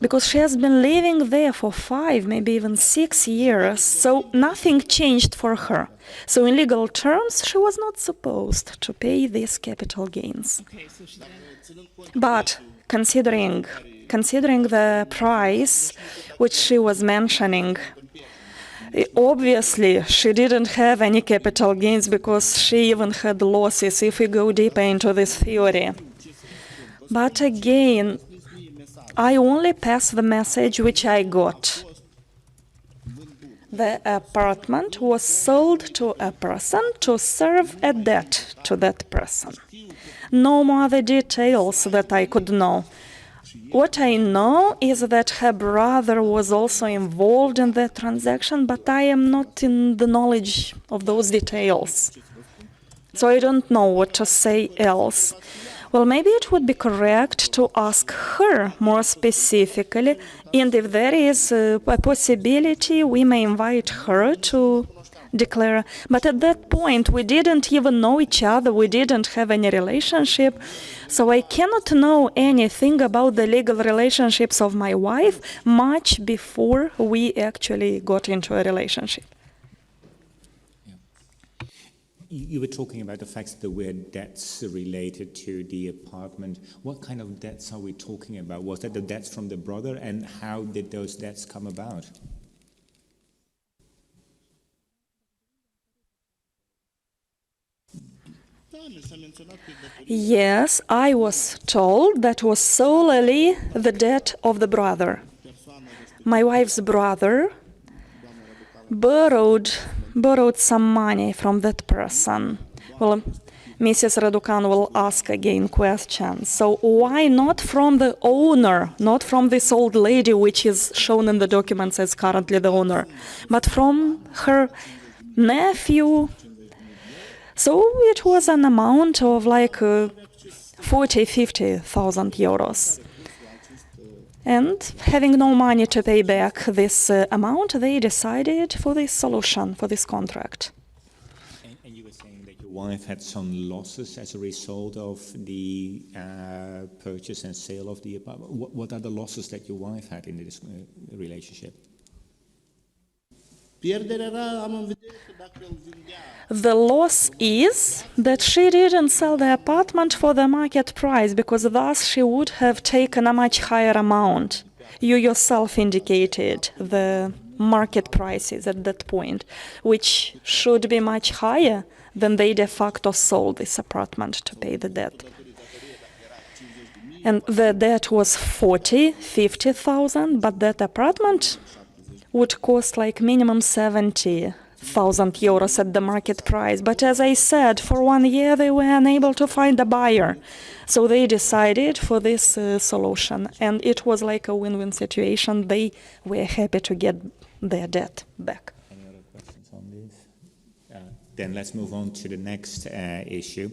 C: because she has been living there for 5, maybe even 6 years, so nothing changed for her. So in legal terms, she was not supposed to pay these capital gains.
D: Okay, so she then...
C: But considering the price which she was mentioning, obviously she didn't have any capital gains because she even had losses, if we go deeper into this theory. But again, I only pass the message which I got. The apartment was sold to a person to serve a debt to that person. No more other details that I could know. What I know is that her brother was also involved in the transaction, but I am not in the knowledge of those details. So I don't know what to say else. Well, maybe it would be correct to ask her more specifically, and if there is a possibility, we may invite her to declare. But at that point, we didn't even know each other, we didn't have any relationship, so I cannot know anything about the legal relationships of my wife much before we actually got into a relationship.
A: You were talking about the fact that there were debts related to the apartment. What kind of debts are we talking about? Was that the debts from the brother, and how did those debts come about?
C: Yes, I was told that was solely the debt of the brother. My wife's brother borrowed some money from that person. Well, Mrs. Raducan will ask again questions. So why not from the owner, not from this old lady, which is shown in the documents as currently the owner, but from her nephew? So it was an amount of like 40,000-50,000 euros. And having no money to pay back this amount, they decided for this solution, for this contract.
A: And you were saying that your wife had some losses as a result of the purchase and sale of the apartment. What are the losses that your wife had in this relationship?
C: The loss is that she didn't sell the apartment for the market price, because thus she would have taken a much higher amount. You yourself indicated the market prices at that point, which should be much higher than they de facto sold this apartment to pay the debt. And the debt was 40,000-50,000, but that apartment would cost like minimum 70,000 euros at the market price. But as I said, for 1 year they were unable to find a buyer. So they decided for this solution. And it was like a win-win situation. They were happy to get their debt back.
A: Any other questions on this? Then let's move on to the next issue.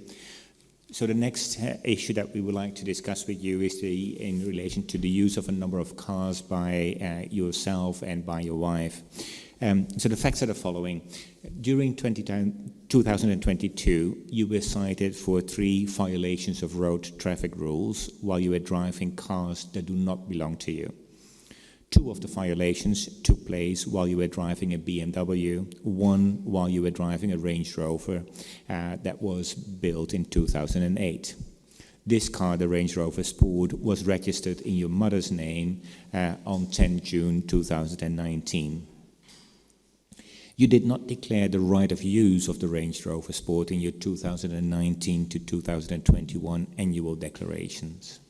A: So the next issue that we would like to discuss with you is in relation to the use of a number of cars by yourself and by your wife. So the facts are the following. During 2022, you were cited for 3 violations of road traffic rules while you were driving cars that do not belong to you. 2 of the violations took place while you were driving a BMW, 1 while you were driving a Range Rover that was built in 2008. This car, the Range Rover Sport, was registered in your mother's name on 10 June 2019. You did not declare the right of use of the Range Rover Sport in your 2019 to 2021 annual declarations.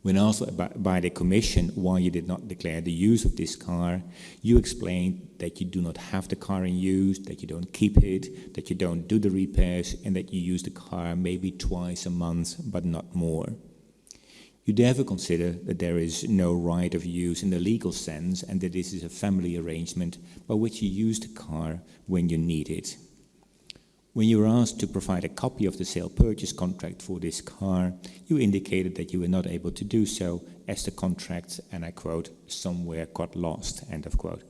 A: When asked by the Commission why you did not declare the use of this car, you explained that you do not have the car in use, that you don't keep it, that you don't do the repairs, and that you use the car maybe twice a month, but not more. You therefore consider that there is no right of use in the legal sense and that this is a family arrangement by which you use the car when you need it. When you were asked to provide a copy of the sale purchase contract for this car, you indicated that you were not able to do so as the contract, and I quote, somewhere got lost, end of quote.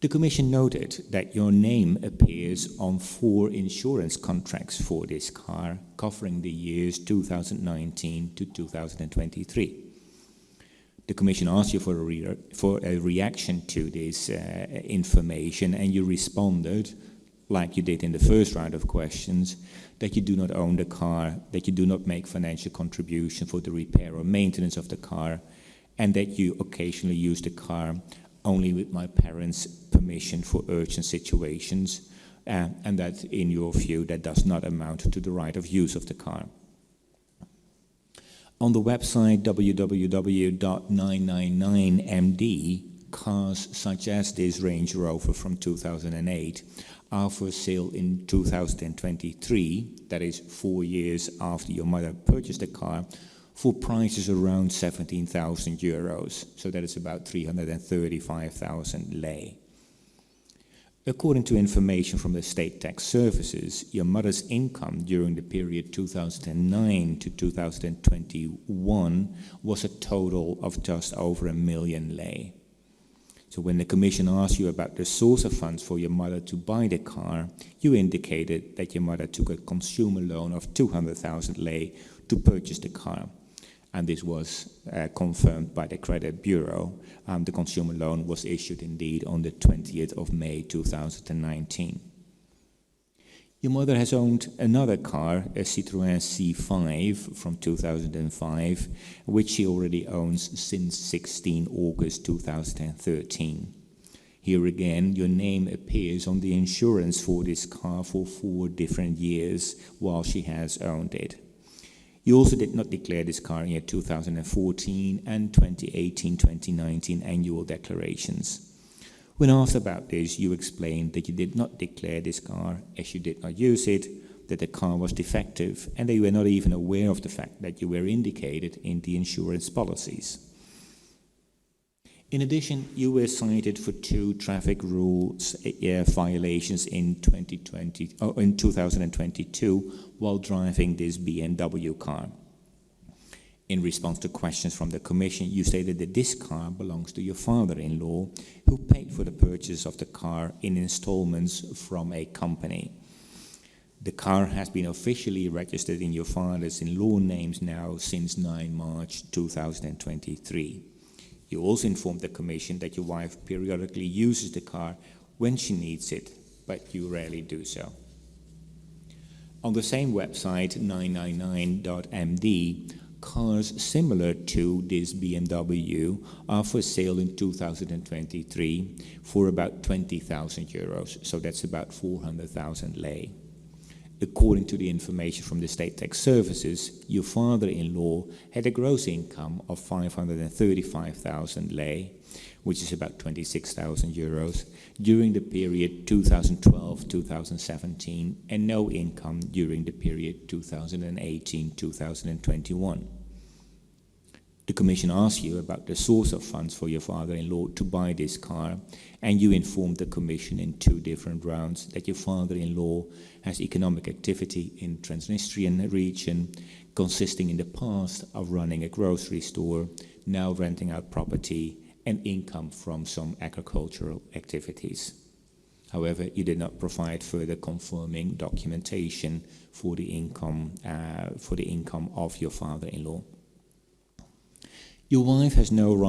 A: The Commission noted that your name appears on 4 insurance contracts for this car, covering the years 2019 to 2023. The Commission asked you for a reaction to this information, and you responded, like you did in the first round of questions, that you do not own the car, that you do not make financial contribution for the repair or maintenance of the car, and that you occasionally use the car only with my parents' permission for urgent situations, and that, in your view, that does not amount to the right of use of the car. On the website www.999md, cars such as this Range Rover from 2008 are for sale in 2023, that is 4 years after your mother purchased the car, for prices around 17,000 euros, so that is about 335,000 lei. According to information from the State Tax Services, your mother's income during the period 2009 to 2021 was a total of just over 1 million lei. So when the Commission asked you about the source of funds for your mother to buy the car, you indicated that your mother took a consumer loan of 200,000 lei to purchase the car. And this was confirmed by the Credit Bureau. The consumer loan was issued indeed on the 20th of May 2019. Your mother has owned another car, a Citroën C5 from 2005, which she already owns since 16 August 2013. Here again, your name appears on the insurance for this car for 4 different years while she has owned it. You also did not declare this car in your 2014 and 2018-2019 annual declarations. When asked about this, you explained that you did not declare this car as you did not use it, that the car was defective, and that you were not even aware of the fact that you were indicated in the insurance policies. In addition, you were cited for 2 traffic rules violations in 2022 while driving this BMW car. In response to questions from the Commission, you stated that this car belongs to your father-in-law, who paid for the purchase of the car in installments from a company. The car has been officially registered in your father's-in-law names now since 9 March 2023. You also informed the Commission that your wife periodically uses the car when she needs it, but you rarely do so. On the same website, 999.md, cars similar to this BMW are for sale in 2023 for about 20,000 euros, so that's about 400,000 lei. According to the information from the State Tax Services, your father-in-law had a gross income of 535,000 lei, which is about 26,000 euros, during the period 2012-2017, and no income during the period 2018-2021. The Commission asked you about the source of funds for your father-in-law to buy this car, and you informed the Commission in 2 different rounds that your father-in-law has economic activity in Transnistrian region, consisting in the past of running a grocery store, now renting out property, and income from some agricultural activities. However, you did not provide further confirming documentation for the income of your father-in-law. Your wife has no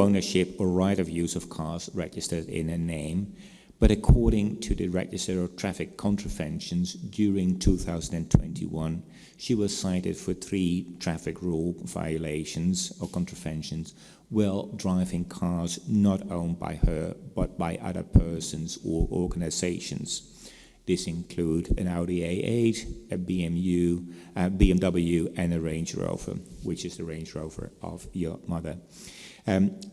A: ownership or right of use of cars registered in her name, But according to the Register of Traffic Contraventions, during 2021, she was cited for 3 traffic rule violations or contraventions while driving cars not owned by her but by other persons or organizations. This include an Audi A8, a BMW, and a Range Rover, which is the Range Rover of your mother.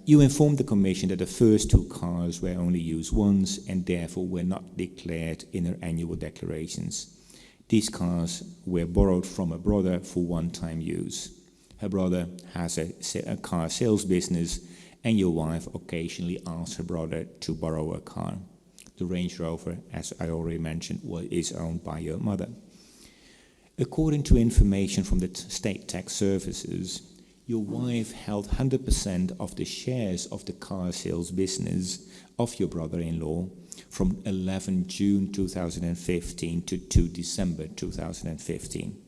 A: You informed the Commission that the first 2 cars were only used once and therefore were not declared in her annual declarations. These cars were borrowed from her brother for one-time use. Her brother has a car sales business, and your wife occasionally asks her brother to borrow a car. The Range Rover, as I already mentioned, is owned by your mother. According to information from the State Tax Services, your wife held 100% of the shares of the car sales business of your brother-in-law from 11 June 2015 to 2 December 2015.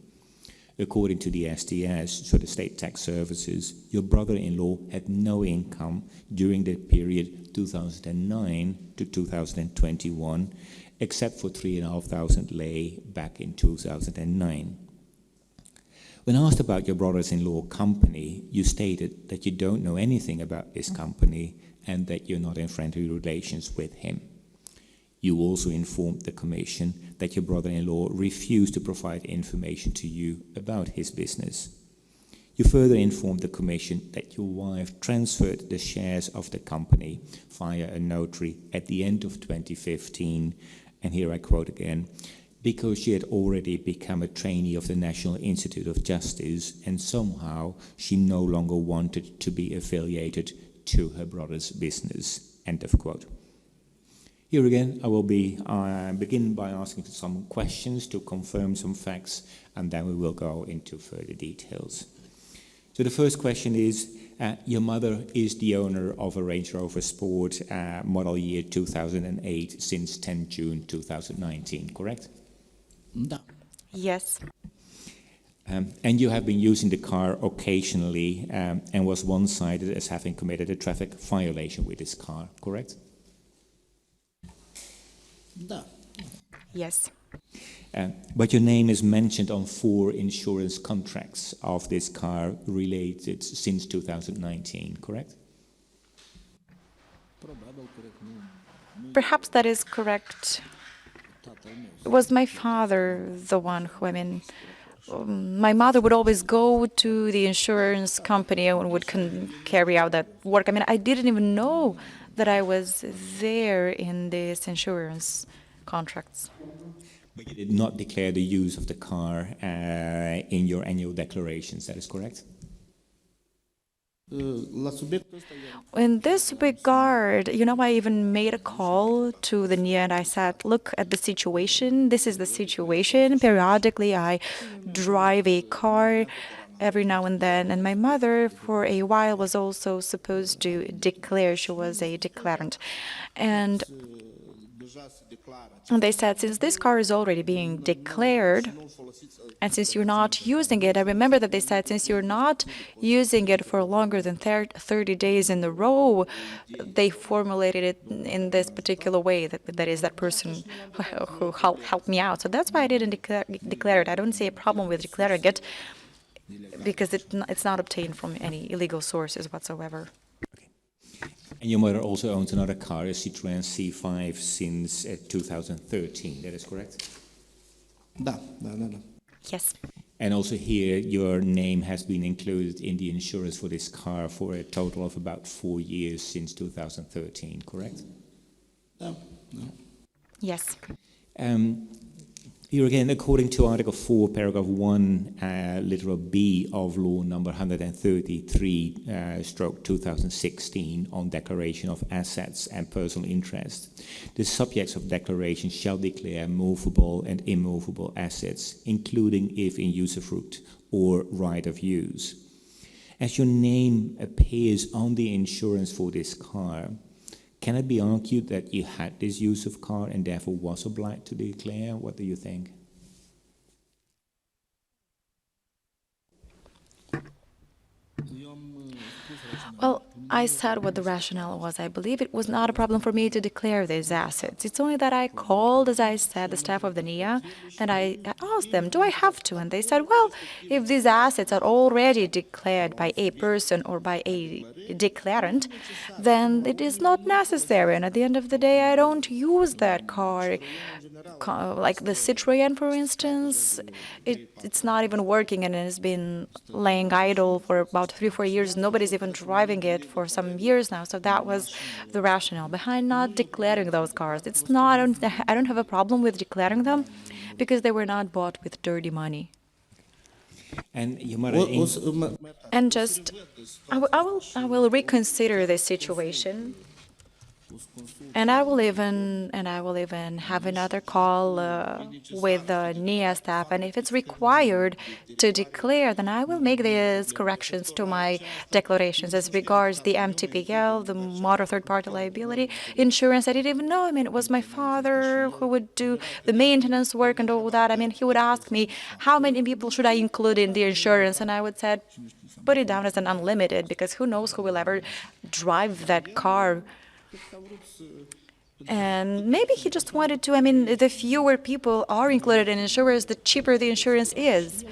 A: According to the STS, so the State Tax Services, your brother-in-law had no income during the period 2009 to 2021, except for 3,500 lei back in 2009. When asked about your brother-in-law company, you stated that you don't know anything about this company and that you're not in friendly relations with him. You also informed the Commission that your brother-in-law refused to provide information to you about his business. You further informed the Commission that your wife transferred the shares of the company via a notary at the end of 2015, and here I quote again, because she had already become a trainee of the National Institute of Justice and somehow she no longer wanted to be affiliated to her brother's business. End of quote. Here again, I will begin by asking some questions to confirm some facts, and then we will go into further details. So the first question is, your mother is the owner of a Range Rover Sport model year 2008 since 10 June 2019, correct?
E: No.
B: Yes.
A: And you have been using the car occasionally and was one-sided as having committed a traffic violation with this car, correct?
E: No.
B: Yes.
A: But your name is mentioned on 4 insurance contracts of this car related since 2019, correct?
B: Perhaps that is correct. It was my father, the one who, my mother would always go to the insurance company and would carry out that work. I didn't even know that I was there in these insurance contracts.
A: But you did not declare the use of the car in your annual declarations, that is correct?
B: In this regard, I even made a call to the NIA and I said, look at the situation. This is the situation. Periodically, I drive a car every now and then. And my mother, for a while, was also supposed to declare. She was a declarant. And they said, since this car is already being declared, and since you're not using it, I remember that they said, since you're not using it for longer than 30 days in a row, they formulated it in this particular way, that is that person who helped me out. So that's why I didn't declare it. I don't see a problem with declaring it, because it's not obtained from any illegal sources whatsoever.
A: And your mother also owns another car, a Citroën C5, since 2013, that is correct?
E: No.
B: Yes.
A: And also here, your name has been included in the insurance for this car for a total of about 4 years since 2013, correct?
E: No.
B: Yes.
A: Here again, according to Article 4, Paragraph 1, literal B of Law number 133/2016 on declaration of assets and personal interest, the subjects of declaration shall declare movable and immovable assets, including if in usufruct or right of use. As your name appears on the insurance for this car, can it be argued that you had this use of car and therefore was obliged to declare? What do you think?
B: Well, I said what the rationale was. I believe it was not a problem for me to declare these assets. It's only that I called, as I said, the staff of the NIA, and I asked them, do I have to? And they said, well, if these assets are already declared by a person or by a declarant, then it is not necessary. And at the end of the day, I don't use that car. Like the Citroën, for instance, it's not even working and it has been laying idle for about 3-4 years. Nobody's even driving it for some years now. So that was the rationale behind not declaring those cars. It's not. I don't have a problem with declaring them because they were not bought with dirty money.
A: And your mother.
B: And just, I will reconsider this situation. And I will even have another call with the NIA staff, and if it's required to declare, then I will make these corrections to my declarations as regards the MTPL, the motor third-party liability insurance. I didn't even know. I mean, it was my father who would do the maintenance work and all that. I mean, he would ask me, how many people should I include in the insurance? And I would say, put it down as an unlimited, because who knows who will ever drive that car. And maybe he just wanted to, I mean, the fewer people are included in insurance, the cheaper the insurance is.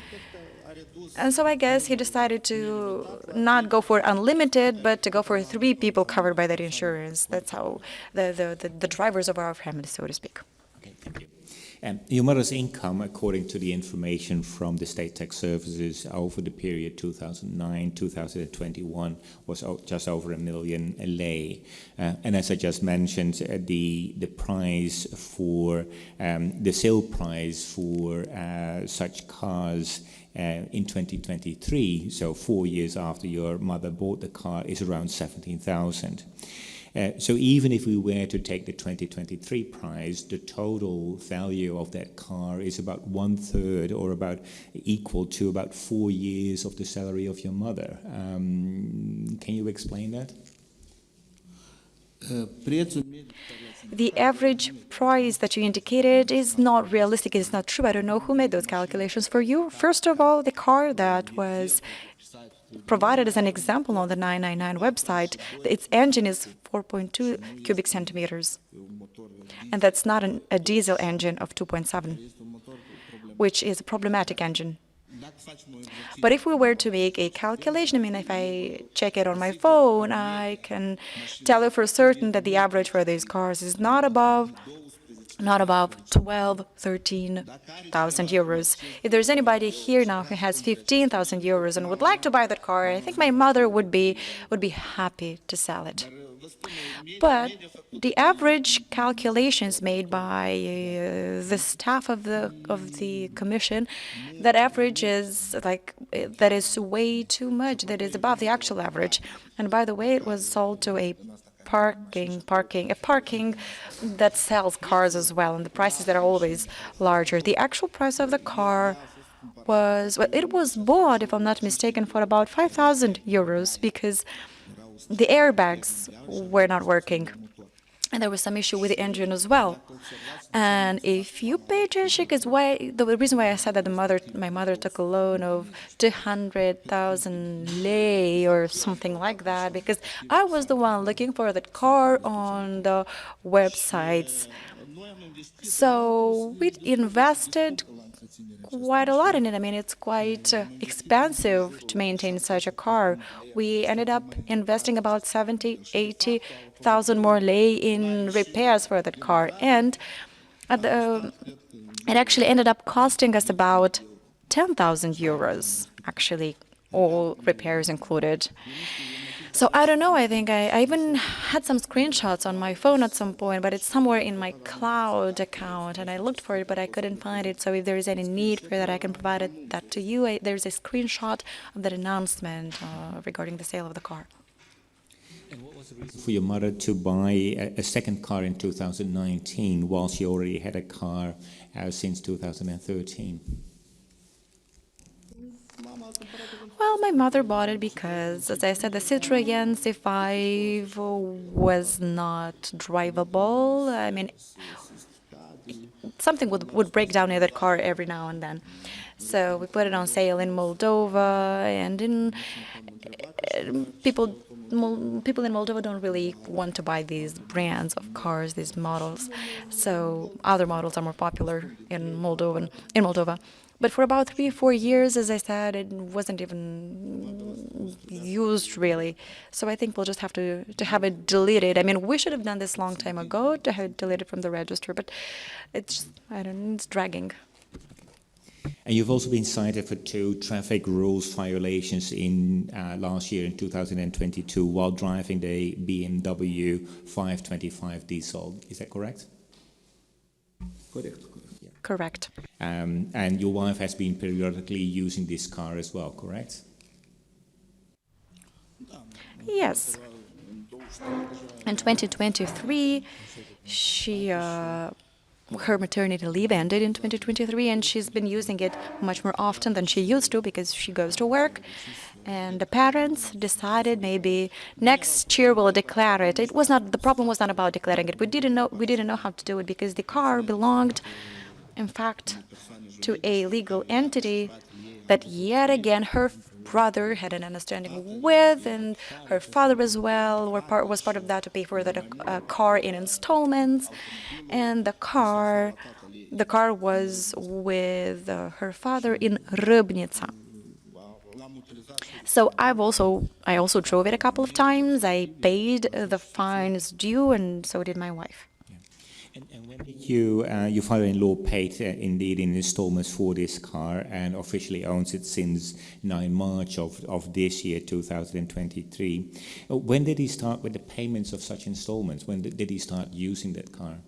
B: And so I guess he decided to not go for unlimited, but to go for 3 people covered by that insurance. That's how the drivers of our family, so to speak.
A: Okay, thank you. Your mother's income, according to the information from the State Tax Services over the period 2009-2021, was just over $1 million lei. And as I just mentioned, the price for the sale price for such cars in 2023, so 4 years after your mother bought the car, is around 17,000. So even if we were to take the 2023 price, the total value of that car is about 1/3, or about equal to about 4 years of the salary of your mother. Can you explain that?
B: The average price that you indicated is not realistic. It's not true. I don't know who made those calculations for you. First of all, the car that was provided as an example on the 999 website, its engine is 4.2 cubic centimeters. And that's not a diesel engine of 2.7, which is a problematic engine. But if we were to make a calculation, I mean, if I check it on my phone, I can tell you for certain that the average for these cars is not above 12, 13,000 euros. If there's anybody here now who has 15,000 euros and would like to buy that car, I think my mother would be happy to sell it. But the average calculations made by the staff of the commission, that average is that is way too much. That is above the actual average. And by the way, it was sold to a parking that sells cars as well, and the prices that are always larger. The actual price of the car was, well, it was bought, if I'm not mistaken, for about 5,000 euros because the airbags were not working. And there was some issue with the engine as well. And if you pay attention, because the reason why I said that my mother took a loan of 200,000 lei or something like that, because I was the one looking for that car on the websites. So we invested quite a lot in it. I mean, it's quite expensive to maintain such a car. We ended up investing about 80,000 more lei in repairs for that car, and it actually ended up costing us about 10,000 euros, actually, all repairs included. So I don't know, I think I even had some screenshots on my phone at some point, but it's somewhere in my cloud account, and I looked for it, but I couldn't find it. So if there is any need for that, I can provide that to you. There's a screenshot of that announcement regarding the sale of the car.
A: And what was the reason for your mother to buy a second car in 2019 while she already had a car since 2013?
B: Well, my mother bought it because, as I said, the Citroën C5 was not drivable. I mean, something would break down in that car every now and then. So we put it on sale in Moldova, and people people in Moldova don't really want to buy these brands of cars, these models. So other models are more popular in Moldova. But for about 3 or 4 years, as I said, it wasn't even used really. So I think we'll just have to have it deleted. I mean, we should have done this long time ago to have it deleted from the register, but it's, I don't know, it's dragging.
A: And you've also been cited for 2 traffic rules violations in last year in 2022 while driving the BMW 525 diesel. Is that correct?
E: Correct.
B: Correct.
A: And your wife has been periodically using this car as well, correct?
B: Yes. In 2023, her maternity leave ended in 2023, and she's been using it much more often than she used to because she goes to work. And the parents decided maybe next year we'll declare it. The problem was not about declaring it. We didn't know how to do it because the car belonged, in fact, to a legal entity that yet again her brother had an understanding with, and her father as well was part of that to pay for the car in installments. And the car was with her father in Râbnița. So I also drove it a couple of times. I paid the fines due, and so did my wife.
A: And when did your father-in-law paid indeed in installments for this car and officially owns it since 9 March of this year, 2023. When did he start with the payments of such installments? When did he start using that car?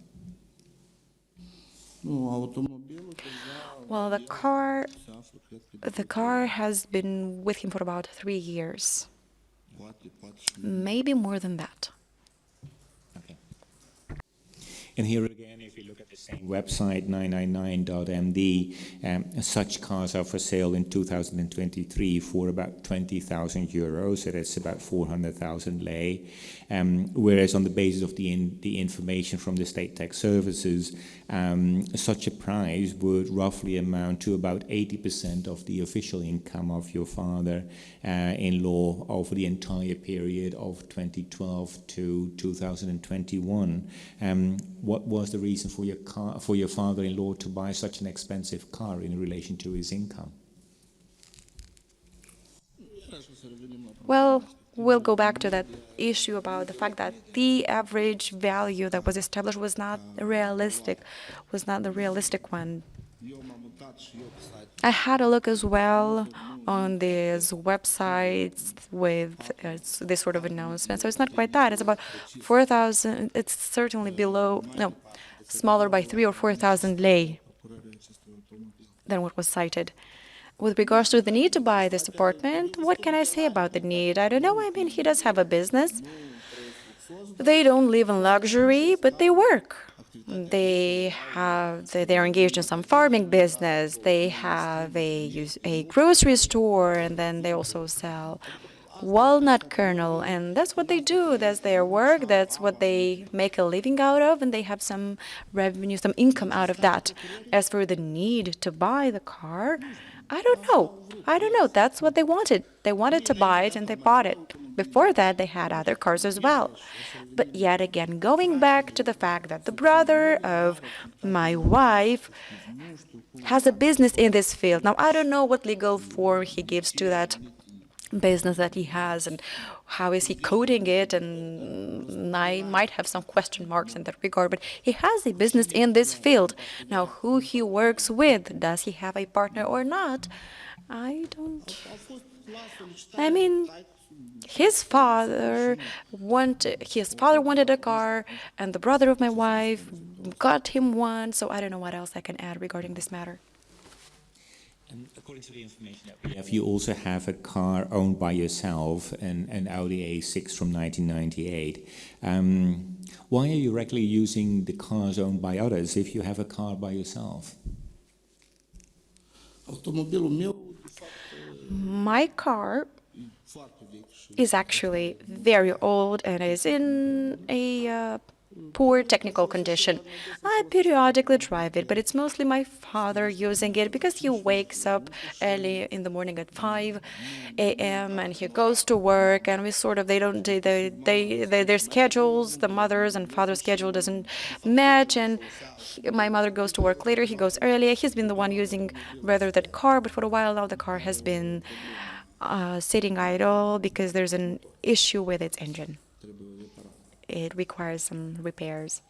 B: Well, the car has been with him for about 3 years, maybe more than that.
A: And here again, if you look at the same website, 999.md, such cars are for sale in 2023 for about 20,000 euros, so that's about 400,000 lei. Whereas on the basis of the information from the State Tax Services, such a price would roughly amount to about 80% of the official income of your father-in-law over the entire period of 2012 to 2021. What was the reason for your father-in-law to buy such an expensive car in relation to his income?
B: Well, we'll go back to that issue about the fact that the average value that was established was not the realistic one. I had a look as well on these websites with this sort of announcement. So it's not quite that. It's about 4,000. It's certainly smaller by 3,000 or 4,000 lei than what was cited. With regards to the need to buy this apartment, what can I say about the need? I don't know. I mean, he does have a business. They don't live in luxury, but they work. They're engaged in some farming business. They have a grocery store, and then they also sell walnut kernel, and that's what they do. That's their work. That's what they make a living out of, and they have some revenue, some income out of that. As for the need to buy the car, I don't know. That's what they wanted. They wanted to buy it, and they bought it. Before that, they had other cars as well. But yet again, going back to the fact that the brother of my wife has a business in this field. Now, I don't know what legal form he gives to that business that he has and how is he coding it, and I might have some question marks in that regard, but he has a business in this field. Now, who he works with, does he have a partner or not? I mean, his father wanted a car, and the brother of my wife got him one, so I don't know what else I can add regarding this matter.
A: And according to the information that we have, you also have a car owned by yourself, an Audi A6 from 1998. Why are you regularly using the cars owned by others if you have a car by yourself?
B: My car is actually very old and is in a poor technical condition. I periodically drive it, but it's mostly my father using it because he wakes up early in the morning at 5 a.m. and he goes to work, and we sort of their schedules, the mother's and father's schedule doesn't match, and my mother goes to work later, he goes earlier. He's been the one using rather that car, but for a while now the car has been sitting idle because there's an issue with its engine. It requires some repairs.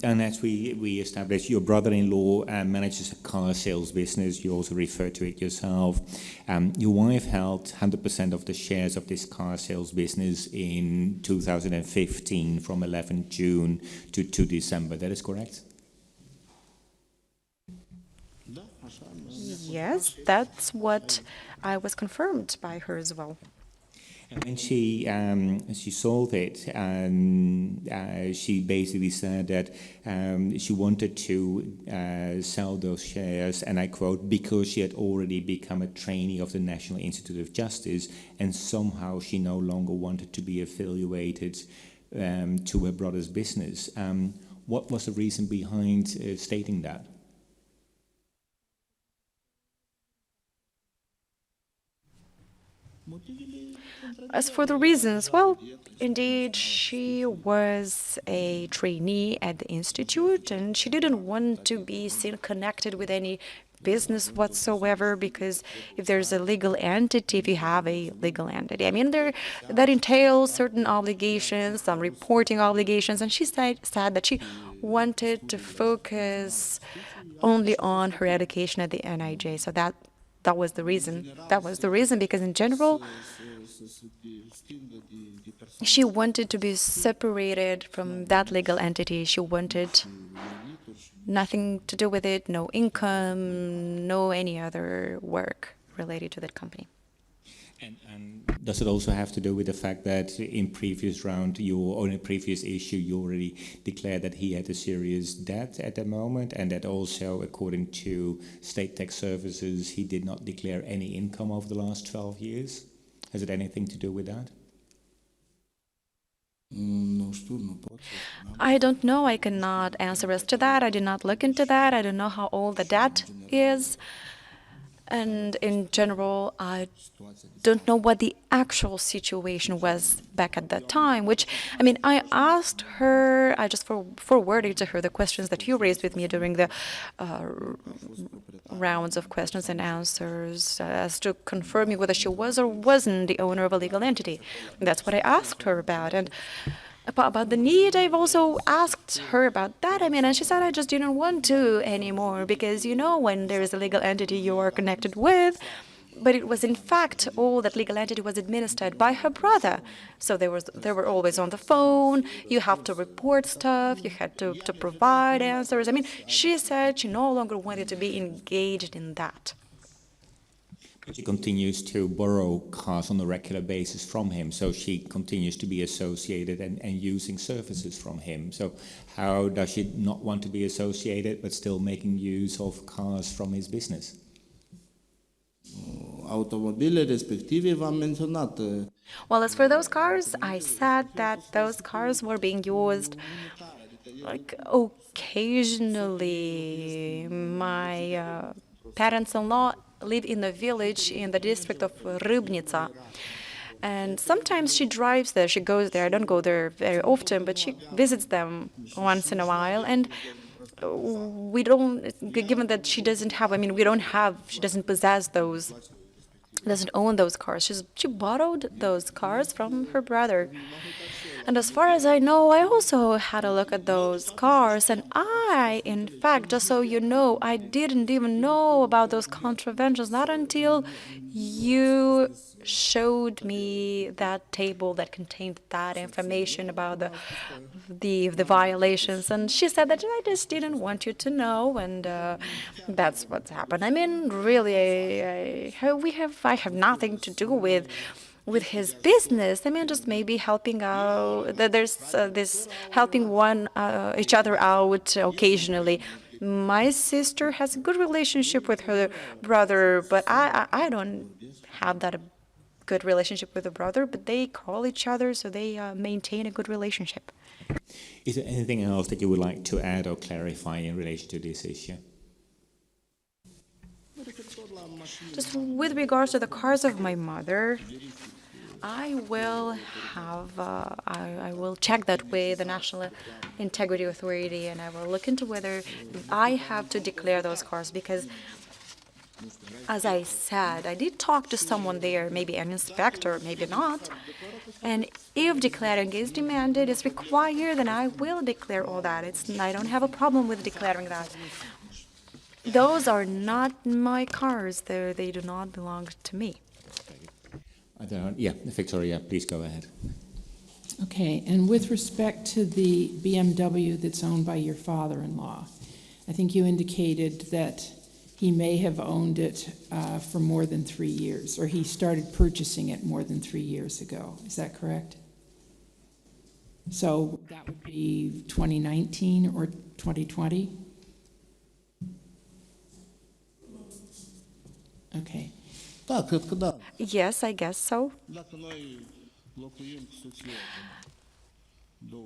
A: And as we established, your brother-in-law manages a car sales business. You also referred to it yourself. Your wife held 100% of the shares of this car sales business in 2015 from 11 June to 2 December. That is correct?
B: Yes, that's what I was confirmed by her as well.
A: And when she sold it, she basically said that she wanted to sell those shares, and I quote, because she had already become a trainee of the National Institute of Justice, and somehow she no longer wanted to be affiliated to her brother's business. What was the reason behind stating that?
B: As for the reasons, well, indeed, she was a trainee at the Institute, and she didn't want to be seen connected with any business whatsoever, because if there's a legal entity, if you have a legal entity, I mean, that entails certain obligations, some reporting obligations, and she said that she wanted to focus only on her education at the NIJ, so that was the reason. That was the reason, because in general, she wanted to be separated from that legal entity. She wanted nothing to do with it, no income, no any other work related to that company.
A: And does it also have to do with the fact that in previous round, or in a previous issue, you already declared that he had a serious debt at the moment, and that also, according to State Tax Services, he did not declare any income over the last 12 years? Has it anything to do with that?
B: I don't know. I cannot answer as to that. I did not look into that. I don't know how old the debt is. And in general, I don't know what the actual situation was back at that time, which, I mean, I asked her, I just forwarded to her the questions that you raised with me during the rounds of questions and answers as to confirming whether she was or wasn't the owner of a legal entity. That's what I asked her about. And about the need, I've also asked her about that. I mean, and she said, I just didn't want to anymore because, you know, when there is a legal entity you are connected with, but it was in fact all that legal entity was administered by her brother. So they were always on the phone. You have to report stuff. You had to provide answers. I mean, she said she no longer wanted to be engaged in that.
A: She continues to borrow cars on a regular basis from him, so she continues to be associated and using services from him. So how does she not want to be associated but still making use of cars from his business?
B: Well, as for those cars, I said that those cars were being used like occasionally. My parents-in-law live in a village in the district of Rybnica. And sometimes she drives there, she goes there. I don't go there very often, but she visits them once in a while. And we don't, given that she doesn't have, I mean, she doesn't possess those, doesn't own those cars. She borrowed those cars from her brother. And as far as I know, I also had a look at those cars, and in fact, just so you know, I didn't even know about those contraventions, not until you showed me that table that contained that information about the violations, and she said that I just didn't want you to know, and that's what's happened. I mean, really, I have nothing to do with his business. I mean, just maybe helping out. There's this helping each other out occasionally. My sister has a good relationship with her brother, but I don't have that good relationship with the brother. But they call each other, so they maintain a good relationship.
A: Is there anything else that you would like to add or clarify in relation to this issue?
B: Just with regards to the cars of my mother, I will I will check that with the National Integrity Authority, and I will look into whether I have to declare those cars, because, as I said, I did talk to someone there, maybe an inspector, maybe not, and if declaring is demanded, is required, then I will declare all that. I don't have a problem with declaring that. Those are not my cars. They do not belong to me.
A: Yeah, Victoria, please go ahead.
D: Okay, and with respect to the BMW that's owned by your father-in-law, I think you indicated that he may have owned it for more than 3 years, or he started purchasing it more than 3 years ago. Is that correct? So that would be 2019 or 2020? Okay.
B: Yes, I guess so.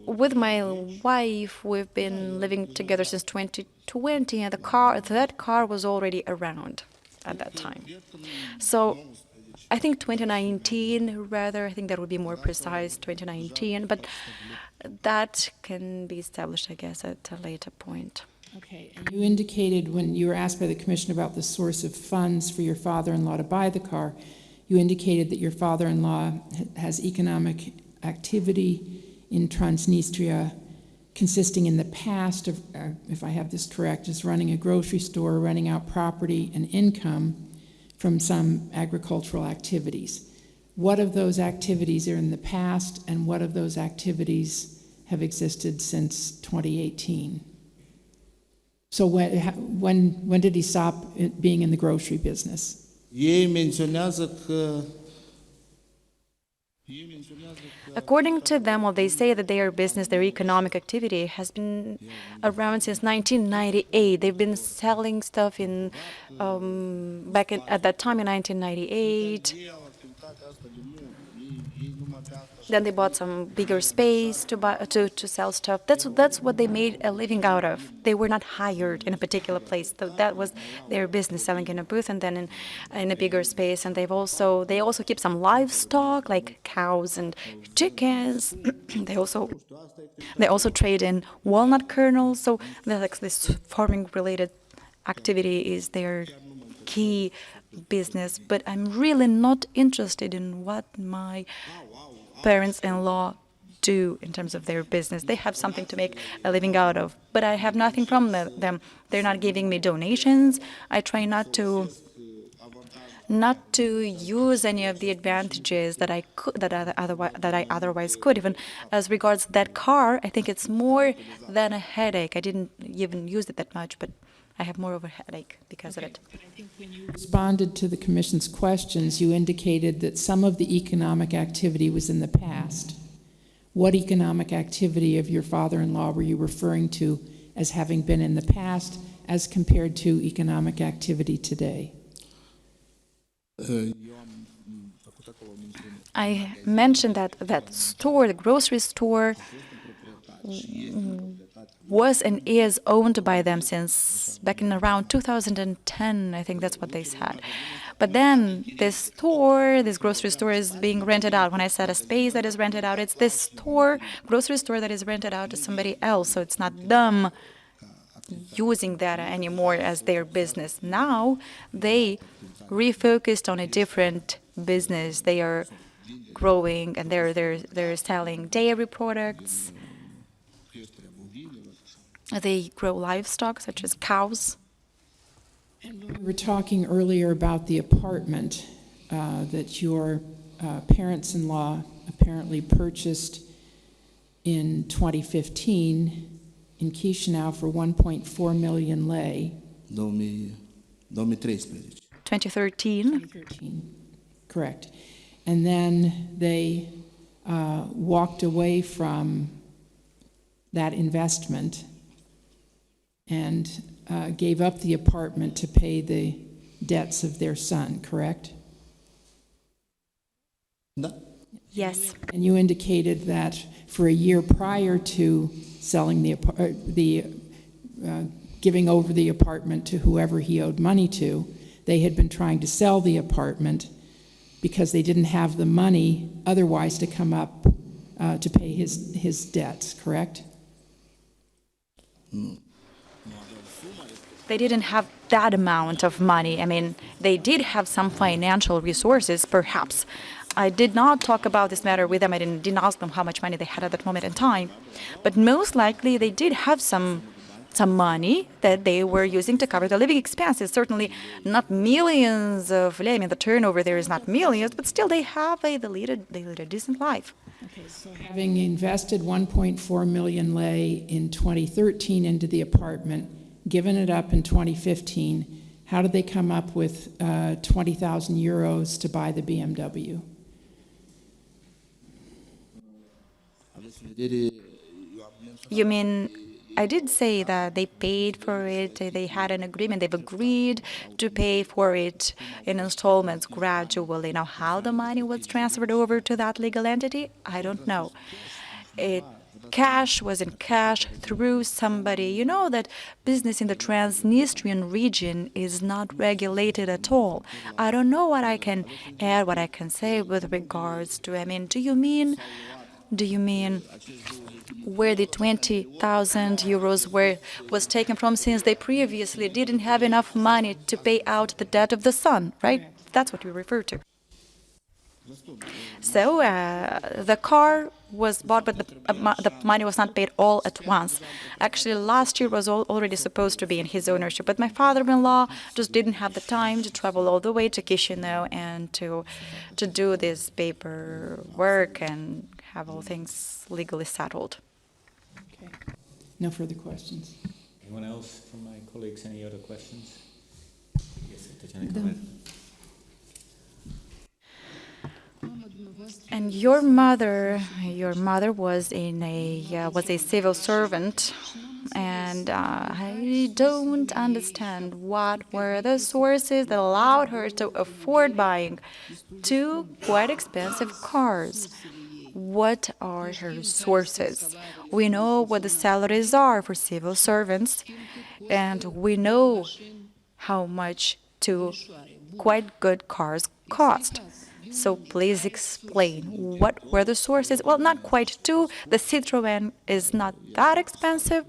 B: With my wife, we've been living together since 2020, and that car was already around at that time. So I think 2019, rather, I think that would be more precise, 2019, but that can be established, I guess, at a later point.
D: Okay, and you indicated when you were asked by the Commission about the source of funds for your father-in-law to buy the car, you indicated that your father-in-law has economic activity in Transnistria consisting in the past of, if I have this correct, is running a grocery store, renting out property and income from some agricultural activities. What of those activities are in the past, and what of those activities have existed since 2018? So when did he stop being in the grocery business?
B: According to them, well, they say that their business, their economic activity has been around since 1998. They've been selling stuff in at that time in 1998. Then they bought some bigger space to sell stuff. That's what they made a living out of. They were not hired in a particular place. So that was their business, selling in a booth and then in a bigger space. And they also keep some livestock like cows and chickens. they also trade in walnut kernels. So like this farming related activity is their key business. But I'm really not interested in what my parents-in-law do in terms of their business. They have something to make a living out of, but I have nothing from them. They're not giving me donations. I try not to use any of the advantages that I otherwise could. Even as regards that car, I think it's more than a headache. I didn't even use it that much, but I have more of a headache because of it.
D: I think when you responded to the Commission's questions, you indicated that some of the economic activity was in the past. What economic activity of your father-in-law were you referring to as having been in the past as compared to economic activity today?
B: I mentioned that store, the grocery store, was and is owned by them since back in around 2010, I think that's what they said. But then this grocery store is being rented out. When I said a space that is rented out, it's this grocery store that is rented out to somebody else, so it's not them using that anymore as their business. Now they refocused on a different business. They are growing and they're selling dairy products. They grow livestock, such as cows.
D: And we were talking earlier about the apartment that your parents-in-law apparently purchased in 2015 in Chisinau for 1.4 million lei.
B: 2013.
D: Correct. And then they walked away from that investment and gave up the apartment to pay the debts of their son, correct?
F: Да.
B: Yes.
D: And you indicated that for a year prior to selling giving over the apartment to whoever he owed money to, they had been trying to sell the apartment because they didn't have the money otherwise to come up to pay his debts, correct?
B: They didn't have that amount of money. I mean, they did have some financial resources, perhaps. I did not talk about this matter with them. I didn't ask them how much money they had at that moment in time. But most likely they did have some money that they were using to cover the living expenses. Certainly not millions of lei. I mean, the turnover there is not millions, but still they lead a decent life.
D: Okay, so having invested 1.4 million lei in 2013 into the apartment, given it up in 2015, how did they come up with 20,000 euros to buy the BMW?
B: You mean, I did say that they paid for it, they had an agreement, they've agreed to pay for it in installments gradually. Now, how the money was transferred over to that legal entity, I don't know. Cash was in cash through somebody. You know that business in the Transnistrian region is not regulated at all. I don't know what I can add, what I can say with regards to, I mean, do you mean where the 20,000 euros was taken from, since they previously didn't have enough money to pay out the debt of the son, right? That's what you refer to. So the car was bought, but the money was not paid all at once. Actually, last year was already supposed to be in his ownership, but my father-in-law just didn't have the time to travel all the way to Chisinau and to do this paperwork and have all things legally settled.
D: Okay. No further questions.
A: Anyone else from my colleagues? Any other questions? Yes, Tatiana, go ahead.
B: And your mother was a civil servant, and I don't understand what were the sources that allowed her to afford buying two quite expensive cars. What are her sources? We know what the salaries are for civil servants, and we know how much two quite good cars cost. So please explain, what were the sources? Well, not quite two. The Citroën is not that expensive.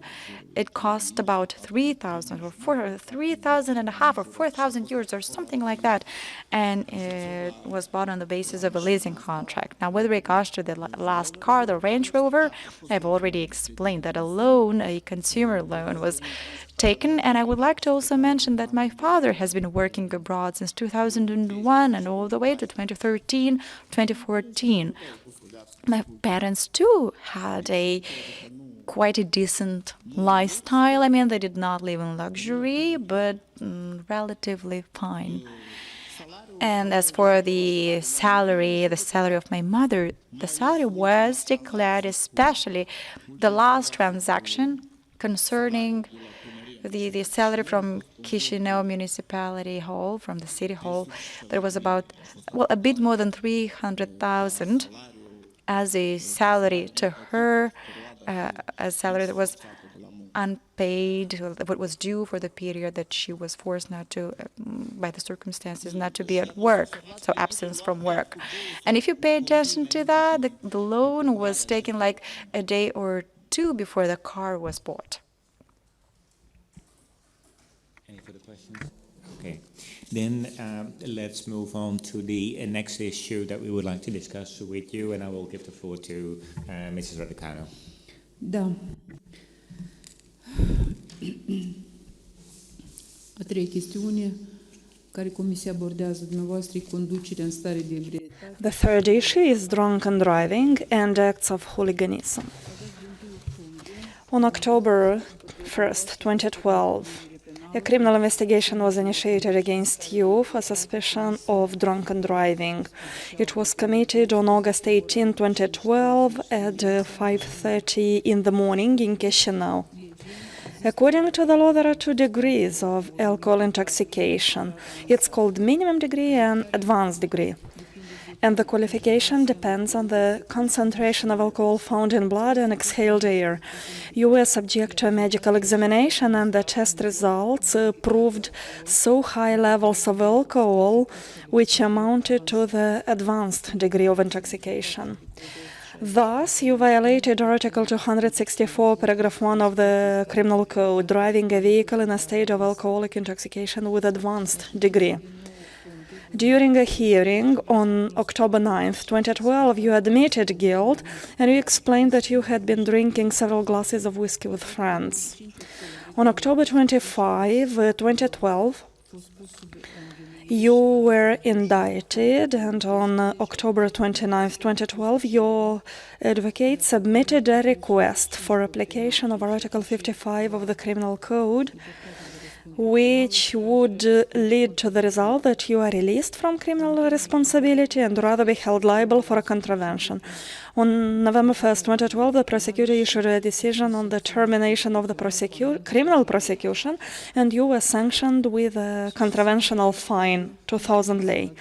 B: It cost about 3,000 or 3,500 or 4,000 euros or something like that. And it was bought on the basis of a leasing contract. Now, with regards to the last car, the Range Rover, I've already explained that a consumer loan, was taken. And I would like to also mention that my father has been working abroad since 2001 and all the way to 2013, 2014. My parents, too, had quite a decent lifestyle. I mean, they did not live in luxury, but relatively fine. And as for the salary of my mother, the salary was declared, especially the last transaction concerning the salary from Chisinau Municipality Hall, from the City Hall. There was about, well, a bit more than 300,000 as a salary to her, a salary that was unpaid, what was due for the period that she was forced not to, by the circumstances, not to be at work, so absence from work. And if you pay attention to that, the loan was taken like a day or two before the car was bought.
A: Any further questions? Okay. Then let's move on to the next issue that we would like to discuss with you, and I will give the floor to Mrs. Raducanu.
F: Da. A treia chestiune care Comisia abordează dumneavoastră e conducerea în stare de ebrietate.
C: The third issue is drunken driving and acts of hooliganism. On October 1st, 2012, a criminal investigation was initiated against you for suspicion of drunken driving. It was committed on August 18, 2012 at 5:30 in the morning in Chisinau. According to the law, there are two degrees of alcohol intoxication. It's called minimum degree and advanced degree. and the qualification depends on the concentration of alcohol found in blood and exhaled air. You were subject to a medical examination, and the test results proved so high levels of alcohol, which amounted to the advanced degree of intoxication. Thus, you violated Article 264, paragraph 1 of the Criminal Code, driving a vehicle in a state of alcoholic intoxication with advanced degree. During a hearing on October 9, 2012, you admitted guilt, and you explained that you had been drinking several glasses of whiskey with friends. On October 25, 2012, you were indicted, and on October 29, 2012, your advocate submitted a request for application of Article 55 of the Criminal Code, which would lead to the result that you are released from criminal responsibility and rather be held liable for a contravention. On November 1st, 2012, the prosecutor issued a decision on the termination of the criminal prosecution, and you were sanctioned with a contraventional fine, 2,000 lei.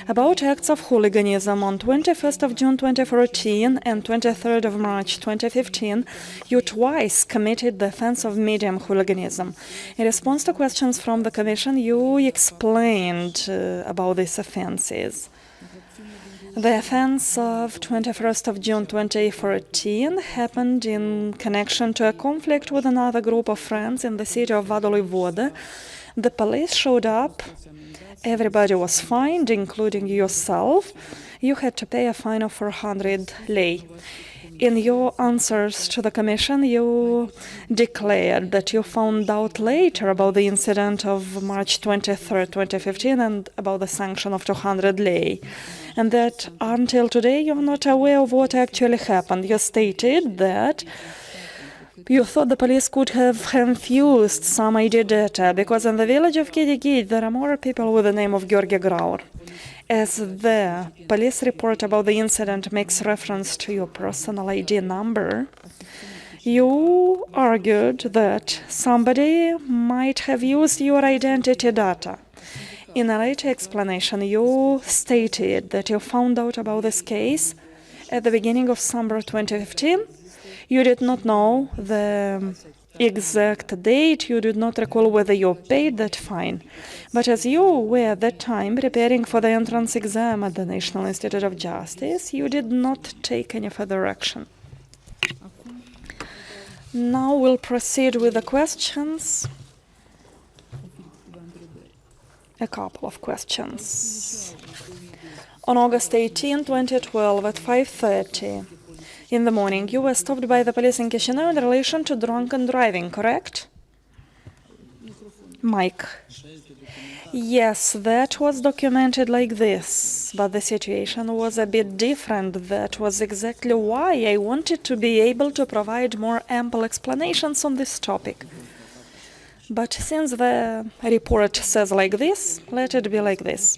C: About acts of hooliganism, on 21st of June 2014 and 23rd of March 2015, you twice committed the offense of medium hooliganism. In response to questions from the Commission, you explained about these offenses. The offense of 21st of June 2014 happened in connection to a conflict with another group of friends in the city of Vadului Vode. The police showed up. Everybody was fined, including yourself. You had to pay a fine of 400 lei. In your answers to the Commission, you declared that you found out later about the incident of March 23, 2015, and about the sanction of 200 lei, and that until today you're not aware of what actually happened. You stated that you thought the police could have confused some ID data, because in the village of Kidigid there are more people with the name of Gheorghe Graur. As the police report about the incident makes reference to your personal ID number, you argued that somebody might have used your identity data. In a later explanation, you stated that you found out about this case at the beginning of summer 2015. You did not know the exact date. You did not recall whether you paid that fine. But as you were at that time preparing for the entrance exam at the National Institute of Justice, you did not take any further action. Now we'll proceed with the questions. A couple of questions. On August 18, 2012, at 5:30 in the morning, you were stopped by the police in Chisinau in relation to drunken driving, correct? Mike. Yes, that was documented like this, but the situation was a bit different. That was exactly why I wanted to be able to provide more ample explanations on this topic. But since the report says like this, let it be like this.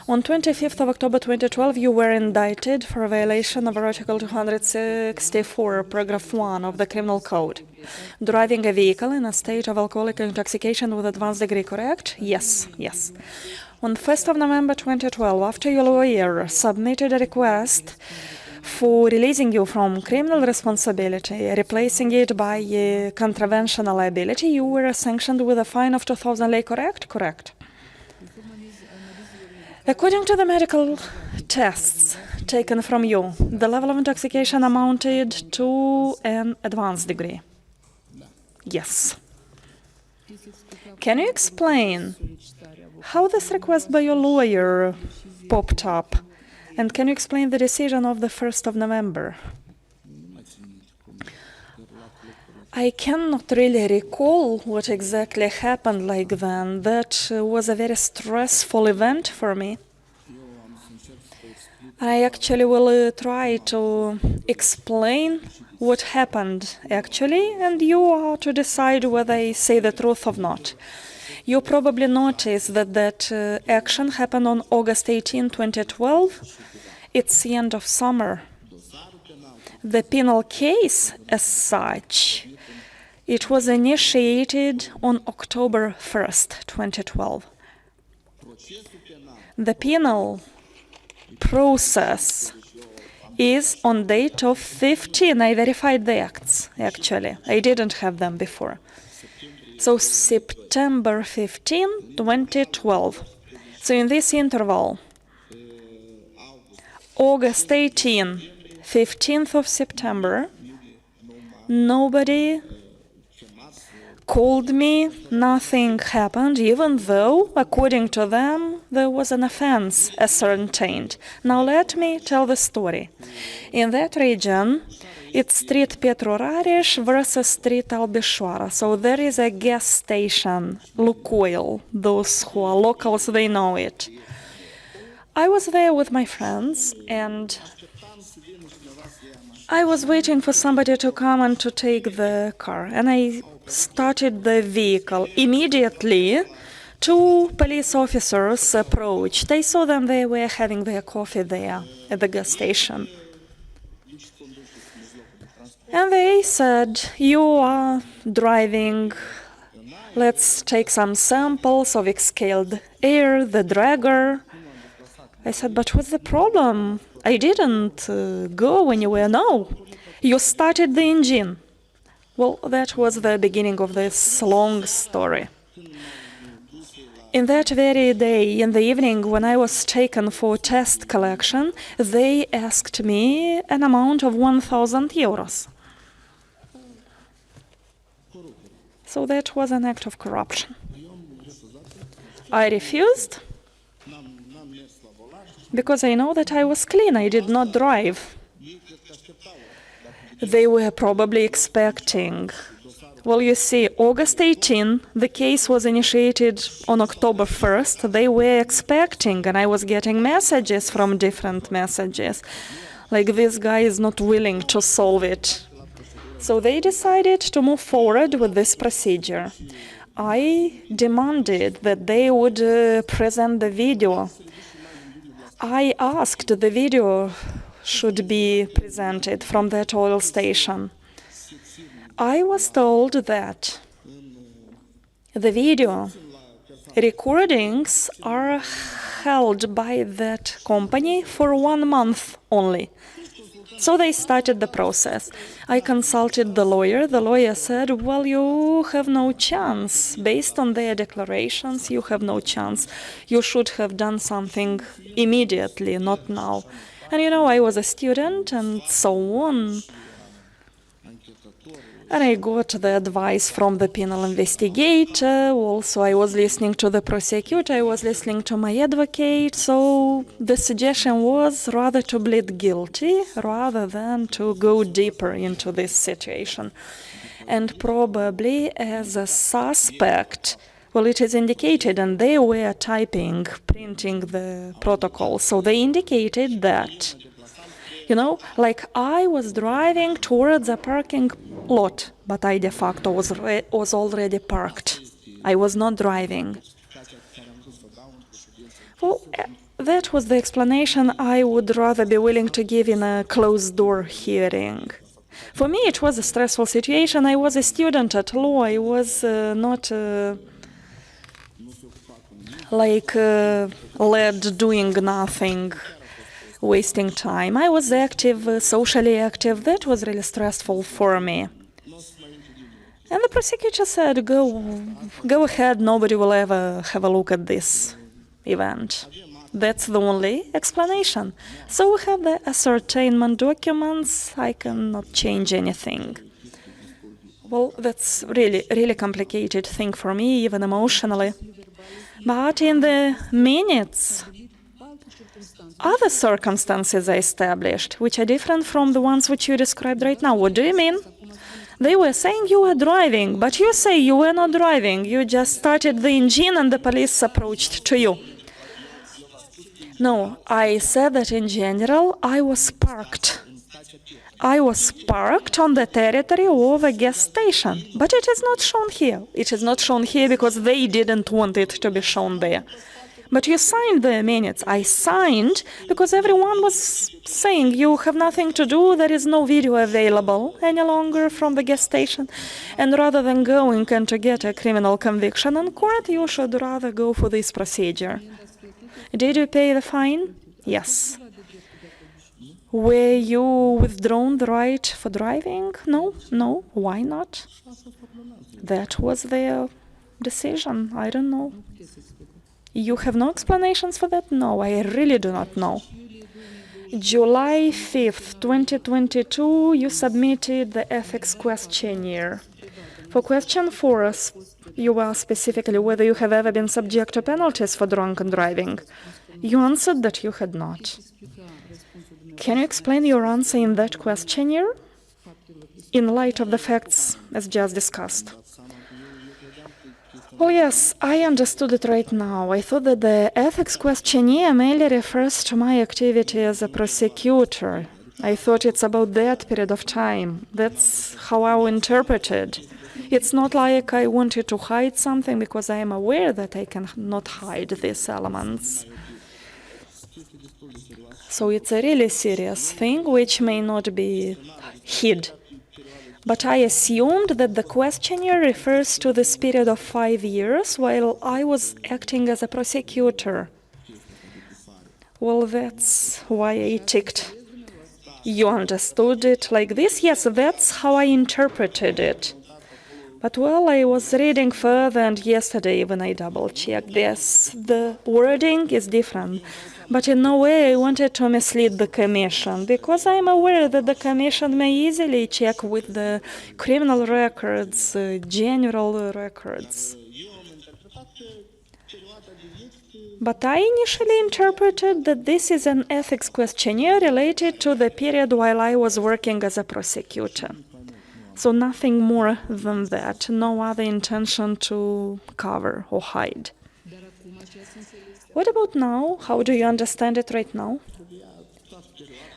C: On 25th of October 2012, you were indicted for a violation of Article 264, paragraph 1 of the Criminal Code. Driving a vehicle in a state of alcoholic intoxication with advanced degree, correct? Yes, yes. On 1st of November 2012, after your lawyer submitted a request for releasing you from criminal responsibility, replacing it by contraventional liability, you were sanctioned with a fine of 2,000 lei, correct? Correct. According to the medical tests taken from you, the level of intoxication amounted to an advanced degree. Yes. Can you explain how this request by your lawyer popped up? And can you explain the decision of the 1st of November? I cannot really recall what exactly happened like then. That was a very stressful event for me. I actually will try to explain what happened actually, and you are to decide whether I say the truth or not. You probably noticed that that action happened on August 18, 2012. It's the end of summer. The penal case, as such, it was initiated on October 1st, 2012. The penal process is on date of 15. I verified the acts, actually. I didn't have them before. So September 15, 2012. So in this interval, August 18, 15th of September, nobody called me, nothing happened, even though, according to them, there was an offense ascertained. Now let me tell the story. In that region, it's Street Petru Rareș versus Street Albișoara. So there is a gas station, Lukoil. Those who are locals, they know it. I was there with my friends, and I was waiting for somebody to come and to take the car, and I started the vehicle. Immediately, two police officers approached. I saw them, they were having their coffee there at the gas station. And they said, "You are driving, let's take some samples of exhaled air, the dragger." I said, "But what's the problem? I didn't go anywhere." "No, you started the engine." Well, that was the beginning of this long story. In that very day, in the evening, when I was taken for test collection, they asked me an amount of 1,000 euros. So that was an act of corruption. I refused because I know that I was clean, I did not drive. They were probably expecting. Well, you see, August 18, the case was initiated on October 1st. They were expecting, and I was getting messages from different messages, like this guy is not willing to solve it. So they decided to move forward with this procedure. I demanded that they would present the video. I asked the video should be presented from that oil station. I was told that the video recordings are held by that company for 1 month only. So they started the process. I consulted the lawyer. The lawyer said, "Well, you have no chance. Based on their declarations, you have no chance. You should have done something immediately, not now." And you know, I was a student and so on. And I got the advice from the penal investigator. Also, I was listening to the prosecutor. I was listening to my advocate. So the suggestion was rather to plead guilty rather than to go deeper into this situation. And probably as a suspect, well, it is indicated, and they were printing the protocol. So they indicated that, you know, like I was driving towards a parking lot, but I de facto was already parked. I was not driving. Well, that was the explanation I would rather be willing to give in a closed-door hearing. For me, it was a stressful situation. I was a student at law. I was not led doing nothing, wasting time. I was active, socially active. That was really stressful for me. And the prosecutor said, go ahead, nobody will ever have a look at this event. That's the only explanation. So we have the ascertainment documents. I cannot change anything. Well, that's really complicated thing for me, even emotionally. But in the minutes, other circumstances are established, which are different from the ones which you described right now. What do you mean? They were saying you were driving, but you say you were not driving. You just started the engine and the police approached to you. No, I said that in general, I was parked. I was parked on the territory of a gas station, but it is not shown here. It is not shown here because they didn't want it to be shown there. But you signed the minutes. I signed because everyone was saying you have nothing to do, there is no video available any longer from the gas station. And rather than going and to get a criminal conviction in court, you should rather go for this procedure. Did you pay the fine? Yes. Were you withdrawn the right for driving? No, no. Why not? That was their decision. I don't know. You have no explanations for that? No, I really do not know. July 5th, 2022, you submitted the ethics questionnaire. For question 4, you asked specifically whether you have ever been subject to penalties for drunken driving. You answered that you had not. Can you explain your answer in that questionnaire in light of the facts as just discussed? Well, yes, I understood it right now. I thought that the ethics questionnaire mainly refers to my activity as a prosecutor. I thought it's about that period of time. That's how I interpreted. It's not like I wanted to hide something, because I am aware that I cannot hide these elements. So it's a really serious thing which may not be hid. But I assumed that the questionnaire refers to this period of 5 years while I was acting as a prosecutor. Well, that's why I ticked. You understood it like this? Yes, that's how I interpreted it. But well, I was reading further, and yesterday when I double-checked this, the wording is different. But in no way I wanted to mislead the Commission, because I'm aware that the Commission may easily check with the criminal records, general records. But I initially interpreted that this is an ethics questionnaire related to the period while I was working as a prosecutor. So nothing more than that, no other intention to cover or hide. What about now? How do you understand it right now?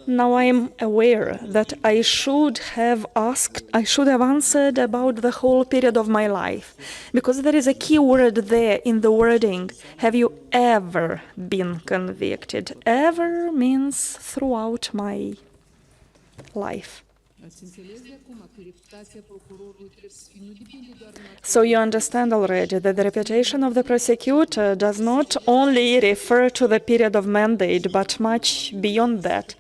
C: Now I am aware that I should have answered about the whole period of my life, because there is a key word there in the wording. Have you ever been convicted? Ever means throughout my life. So you understand already that the reputation of the prosecutor does not only refer to the period of mandate, but much beyond that.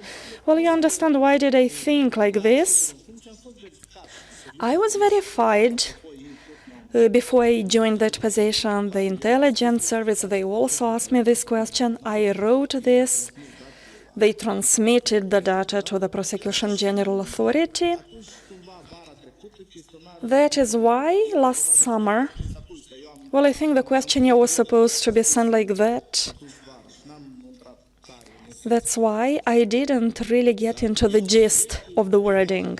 C: Well, you understand why did I think like this? I was verified before I joined that position. The intelligence service, they also asked me this question. I wrote this. They transmitted the data to the Prosecution General Authority. That is why last summer, well, I think the questionnaire was supposed to be sent like that. That's why I didn't really get into the gist of the wording.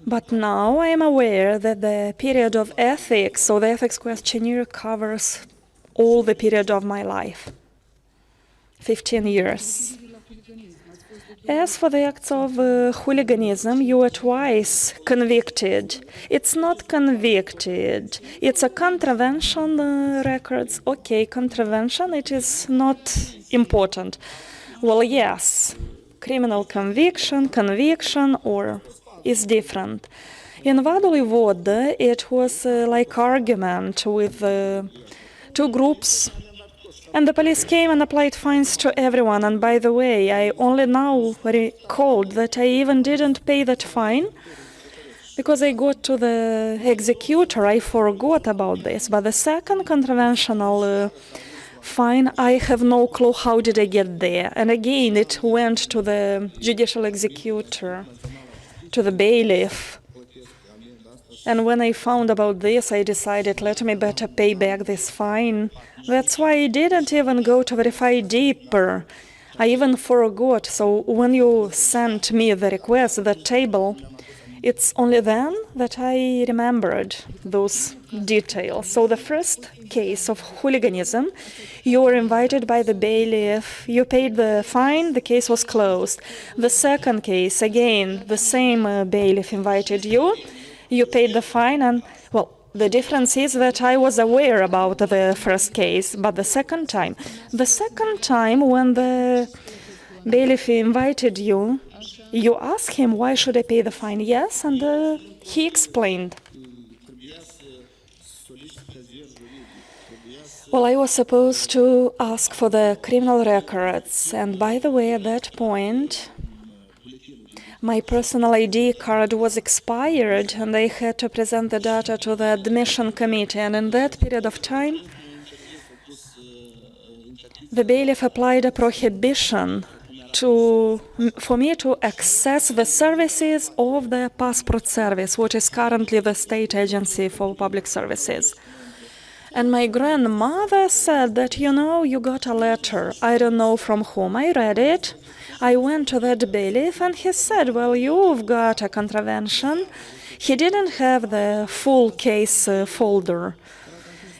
C: But now I am aware that the period of ethics, so the ethics questionnaire covers all the period of my life, 15 years. As for the acts of hooliganism, you were twice convicted. It's not convicted. It's a contravention records. Okay, contravention, it is not important. Well, yes, criminal conviction, or is different. In Vadului Vod, it was like argument with two groups. And the police came and applied fines to everyone. And by the way, I only now recalled that I even didn't pay that fine because I got to the executor. I forgot about this. But the second contraventional fine, I have no clue how did I get there. And again, it went to the judicial executor, to the bailiff. And when I found about this, I decided, let me better pay back this fine. That's why I didn't even go to verify deeper. I even forgot. So when you sent me the request, the table, it's only then that I remembered those details. So the first case of hooliganism, you were invited by the bailiff, you paid the fine, the case was closed. The second case, again, the same bailiff invited you. You paid the fine, and, well, the difference is that I was aware about the first case, but the second time when the bailiff invited you, you asked him, why should I pay the fine? Yes, and he explained. Well, I was supposed to ask for the criminal records, and by the way, at that point, My personal ID card was expired and I had to present the data to the admission committee, and in that period of time, the bailiff applied a prohibition for me to access the services of the passport service, which is currently the state agency for public services. And my grandmother said that, you got a letter. I don't know from whom. I read it. I went to that bailiff and he said, well, you've got a contravention. He didn't have the full case folder.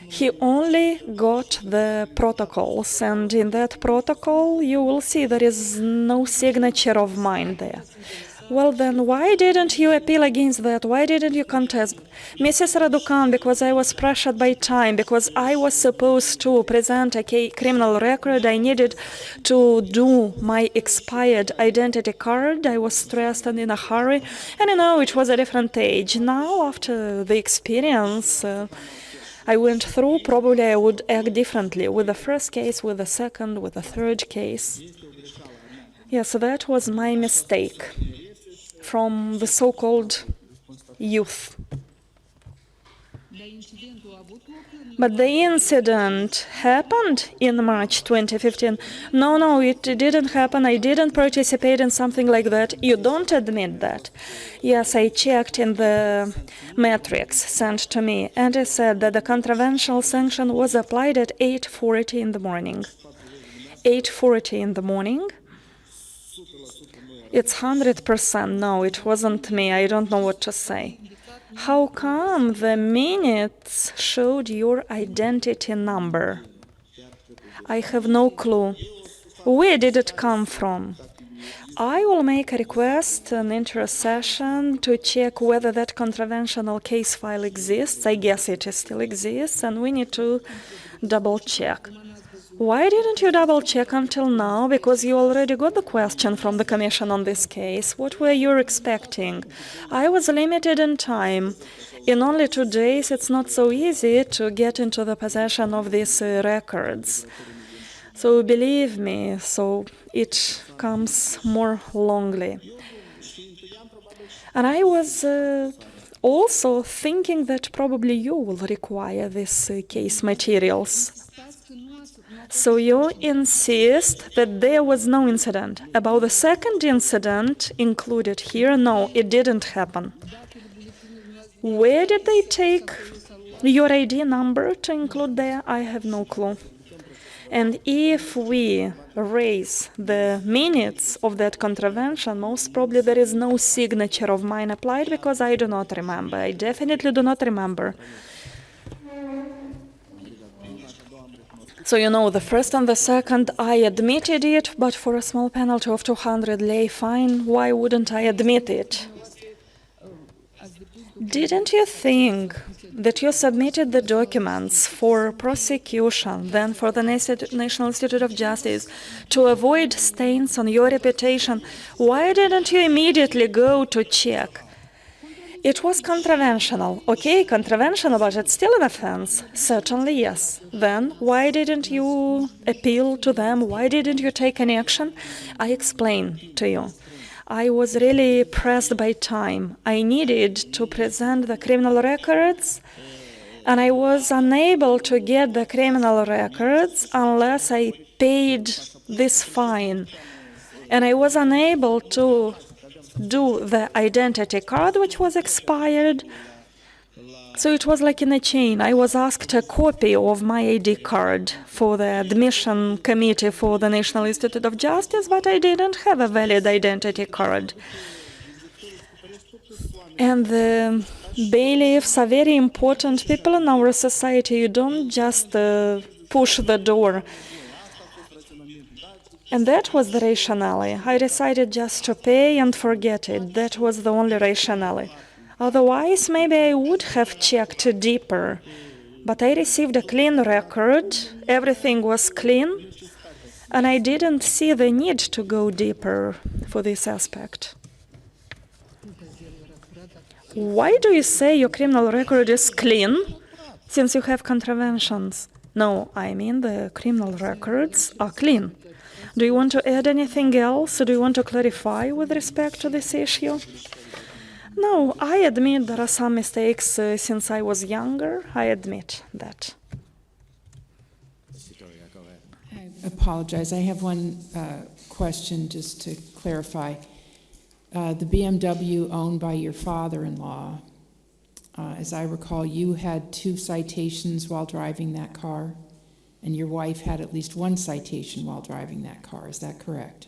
C: He only got the protocols, and in that protocol you will see there is no signature of mine there. Well, then why didn't you appeal against that? Why didn't you contest? Mrs. Raducan, because I was pressured by time, because I was supposed to present a criminal record, I needed to do my expired identity card. I was stressed and in a hurry. And it was a different age. Now, after the experience I went through, probably I would act differently with the first case, with the second, with the third case. Yes, that was my mistake from the so-called youth. But the incident happened in March 2015. No, it didn't happen. I didn't participate in something like that. You don't admit that. Yes, I checked in the matrix sent to me, and it said that the contraventional sanction was applied at 8:40 in the morning. 8:40 in the morning? It's 100%. No, it wasn't me. I don't know what to say. How come the minutes showed your identity number? I have no clue. Where did it come from? I will make a request, an intercession, to check whether that contraventional case file exists. I guess it still exists, and we need to double-check. Why didn't you double-check until now? Because you already got the question from the Commission on this case. What were you expecting? I was limited in time. In only 2 days, it's not so easy to get into the possession of these records. So believe me, so it comes more longly. And I was also thinking that probably you will require this case materials. So you insist that there was no incident. About the second incident included here, no, it didn't happen. Where did they take your ID number to include there? I have no clue. And if we raise the minutes of that contravention, most probably there is no signature of mine applied because I do not remember. I definitely do not remember. So, the first and the second, I admitted it, but for a small penalty of 200 lei fine, why wouldn't I admit it? Didn't you think that you submitted the documents for prosecution, then for the National Institute of Justice, to avoid stains on your reputation? Why didn't you immediately go to check? It was contraventional. Okay, contraventional, but it's still an offense. Certainly, yes. Then, why didn't you appeal to them? Why didn't you take any action? I explained to you. I was really pressed by time. I needed to present the criminal records, and I was unable to get the criminal records unless I paid this fine. And I was unable to do the identity card, which was expired. So it was like in a chain. I was asked a copy of my ID card for the admission committee for the National Institute of Justice, but I didn't have a valid identity card. And the bailiffs are very important people in our society. You don't just push the door. And that was the rationale. I decided just to pay and forget it. That was the only rationale. Otherwise, maybe I would have checked deeper. But I received a clean record. Everything was clean. And I didn't see the need to go deeper for this aspect. Why do you say your criminal record is clean, since you have contraventions? No, I mean the criminal records are clean. Do you want to add anything else? Do you want to clarify with respect to this issue? No, I admit there are some mistakes since I was younger. I admit that.
D: I apologize. I have one question just to clarify. The BMW owned by your father-in-law, as I recall, you had 2 citations while driving that car, and your wife had at least 1 citation while driving that car. Is that correct?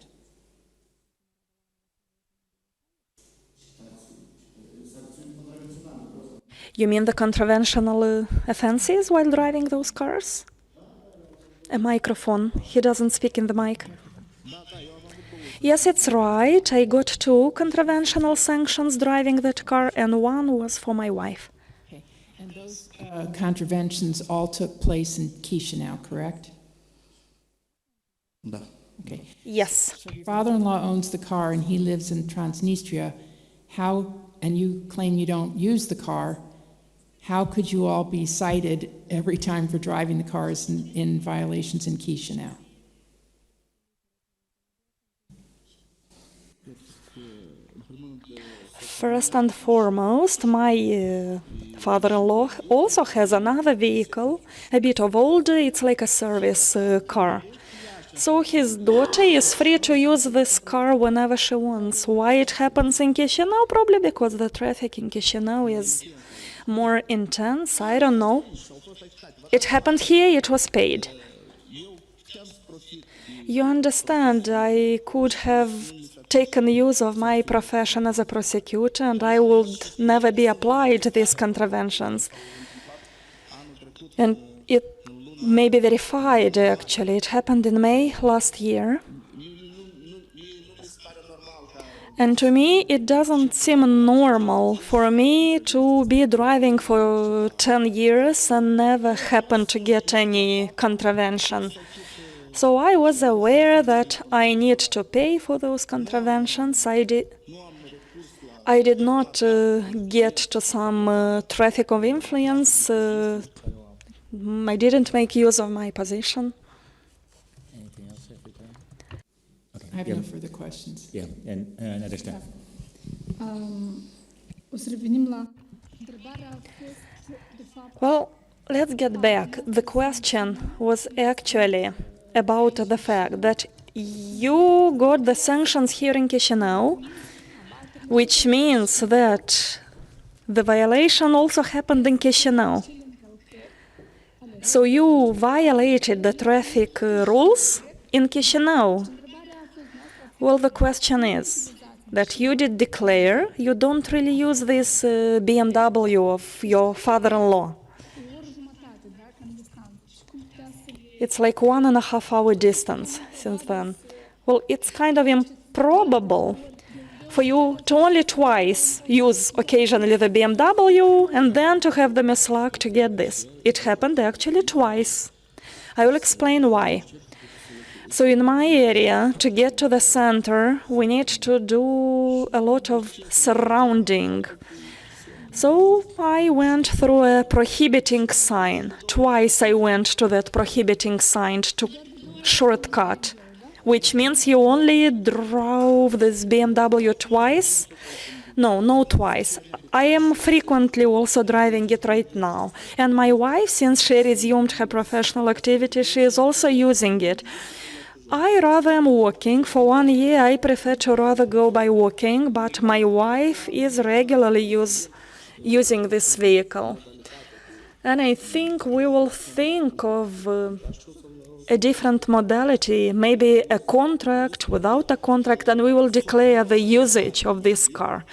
C: You mean the contraventional offenses while driving those cars? A microphone. He doesn't speak in the mic. Yes, it's right. I got 2 contraventional sanctions driving that car, and 1 was for my wife.
D: Okay. And those contraventions all took place in Chisinau, correct?
E: Da.
D: Okay.
C: Yes.
D: So your father-in-law owns the car and he lives in Transnistria. How, and you claim you don't use the car, how could you all be cited every time for driving the cars in violations in Chisinau?
C: First and foremost, my father-in-law also has another vehicle, a bit of older, it's like a service car. So his daughter is free to use this car whenever she wants. Why it happens in Chisinau? Probably because the traffic in Chisinau is more intense, I don't know. It happened here, it was paid. You understand, I could have taken use of my profession as a prosecutor and I would never be applied these contraventions. And it may be verified, actually. It happened in May last year. And to me, it doesn't seem normal for me to be driving for 10 years and never happen to get any contravention. So I was aware that I need to pay for those contraventions. I did not get to some traffic of influence. I didn't make use of my position.
A: Anything else, Secretary? Okay.
D: I have no further questions.
A: Yeah, and another step.
C: Well, let's get back. The question was actually about the fact that you got the sanctions here in Chisinau, which means that the violation also happened in Chisinau. So you violated the traffic rules in Chisinau. Well, the question is that you did declare you don't really use this BMW of your father-in-law. It's like 1.5 hour distance since then. Well, it's kind of improbable for you to only twice use occasionally the BMW and then to have the misluck to get this. It happened actually twice. I will explain why. So in my area, to get to the center, we need to do a lot of surrounding. So I went through a prohibiting sign. Twice I went to that prohibiting sign to shortcut, which means you only drove this BMW twice. No, not twice. I am frequently also driving it right now. And my wife, since she resumed her professional activity, she is also using it. I rather am walking. For 1 year, I prefer to rather go by walking, but my wife is regularly using this vehicle. And I think we will think of a different modality, maybe a contract, without a contract, and we will declare the usage of this car.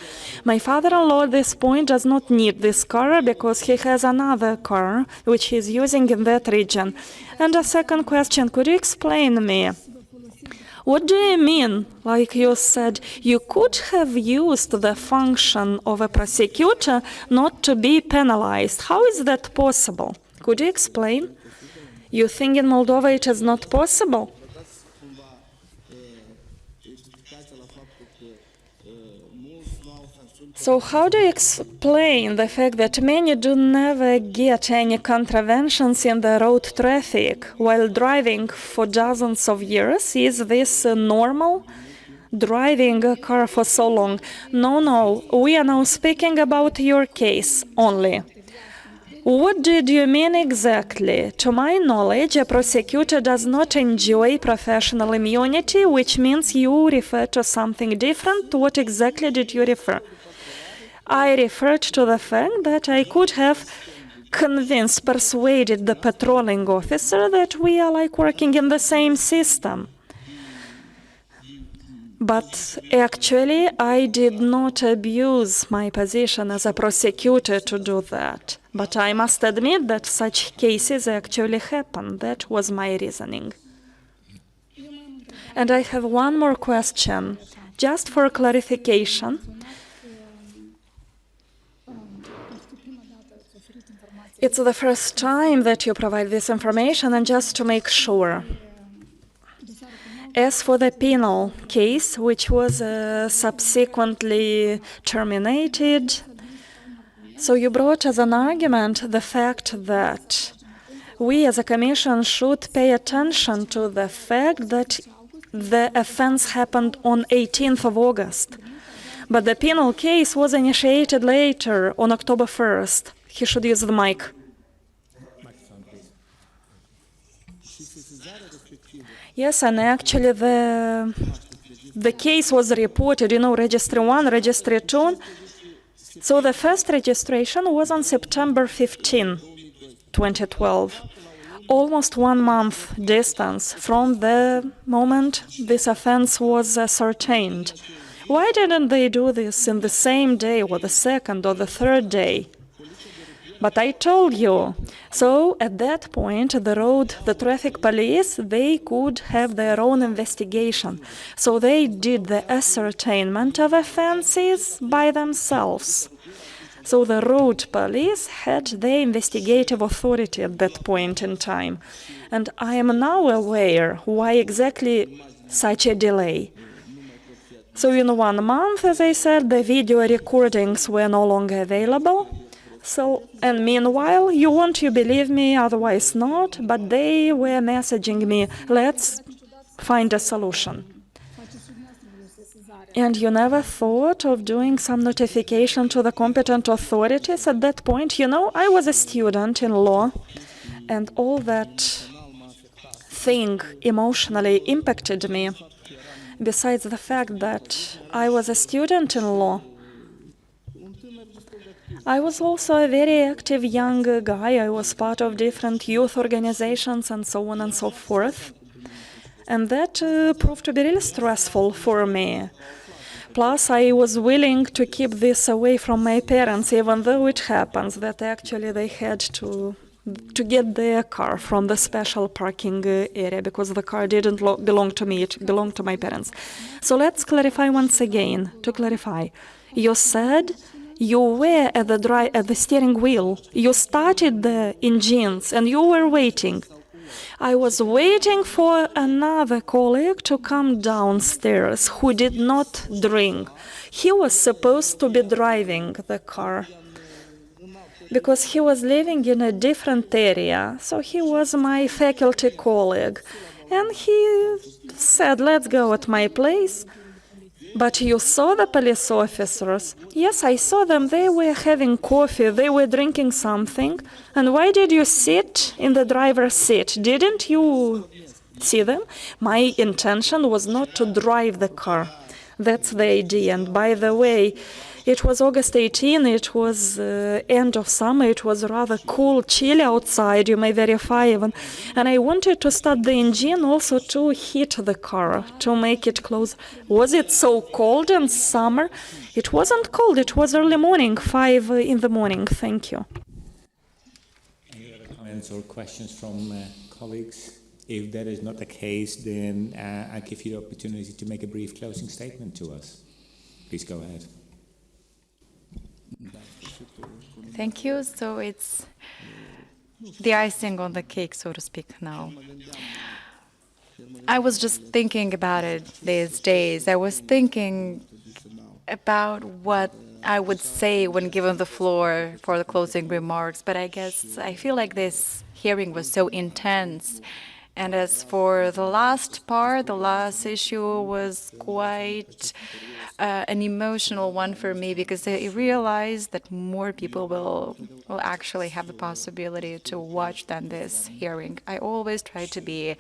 C: My father-in-law at this point does not need this car because he has another car which he's using in that region. And a second question, could you explain me? What do you mean? Like you said, you could have used the function of a prosecutor not to be penalized. How is that possible? Could you explain? You think in Moldova it is not possible? So how do you explain the fact that many do never get any contraventions in the road traffic while driving for dozens of years? Is this normal? Driving a car for so long? No, we are now speaking about your case only. What did you mean exactly? To my knowledge, a prosecutor does not enjoy professional immunity, which means you refer to something different. What exactly did you refer? I referred to the fact that I could have convinced, persuaded the patrolling officer that we are like working in the same system. But actually, I did not abuse my position as a prosecutor to do that. But I must admit that such cases actually happen. That was my reasoning. And I have one more question, just for clarification. It's the first time that you provide this information, and just to make sure. As for the penal case, which was subsequently terminated, so you brought as an argument the fact that we as a commission should pay attention to the fact that the offense happened on 18th of August. But the penal case was initiated later, on October 1st. He should use the mic. Yes, and actually the case was reported, Registry 1, Registry 2. So the first registration was on September 15, 2012. Almost 1 month distance from the moment this offense was ascertained. Why didn't they do this in the same day or the second or the third day? But I told you. So at that point, the traffic police, they could have their own investigation. So they did the ascertainment of offenses by themselves. So the road police had the investigative authority at that point in time. And I am now aware why exactly such a delay. So in 1 month, as I said, the video recordings were no longer available. So, and meanwhile, you want to believe me, otherwise not, but they were messaging me, let's find a solution. And you never thought of doing some notification to the competent authorities at that point? I was a student in law, and all that thing emotionally impacted me. Besides the fact that I was a student in law, I was also a very active young guy. I was part of different youth organizations and so on and so forth. And that proved to be really stressful for me. Plus, I was willing to keep this away from my parents, even though it happens that actually they had to get their car from the special parking area because the car didn't belong to me, it belonged to my parents. So let's clarify once again, to clarify. You said you were at the steering wheel. You started the engines and you were waiting. I was waiting for another colleague to come downstairs who did not drink. He was supposed to be driving the car because he was living in a different area. So he was my faculty colleague. And he said, let's go at my place. But you saw the police officers? Yes, I saw them. They were having coffee. They were drinking something. And why did you sit in the driver's seat? Didn't you see them? My intention was not to drive the car. That's the idea. And by the way, it was August 18. It was end of summer. It was rather cool, chilly outside. You may verify even. And I wanted to start the engine also to heat the car, to make it close. Was it so cold in summer? It wasn't cold. It was early morning, 5 in the morning. Thank you.
A: Any other comments or questions from colleagues? If that is not the case, then I give you the opportunity to make a brief closing statement to us. Please go ahead.
B: Thank you. So it's the icing on the cake, so to speak, now. I was just thinking about it these days. I was thinking about what I would say when given the floor for the closing remarks, but I guess I feel like this hearing was so intense. And as for the last part, the last issue was quite an emotional one for me because I realized that more people will actually have the possibility to watch than this hearing. I always try to be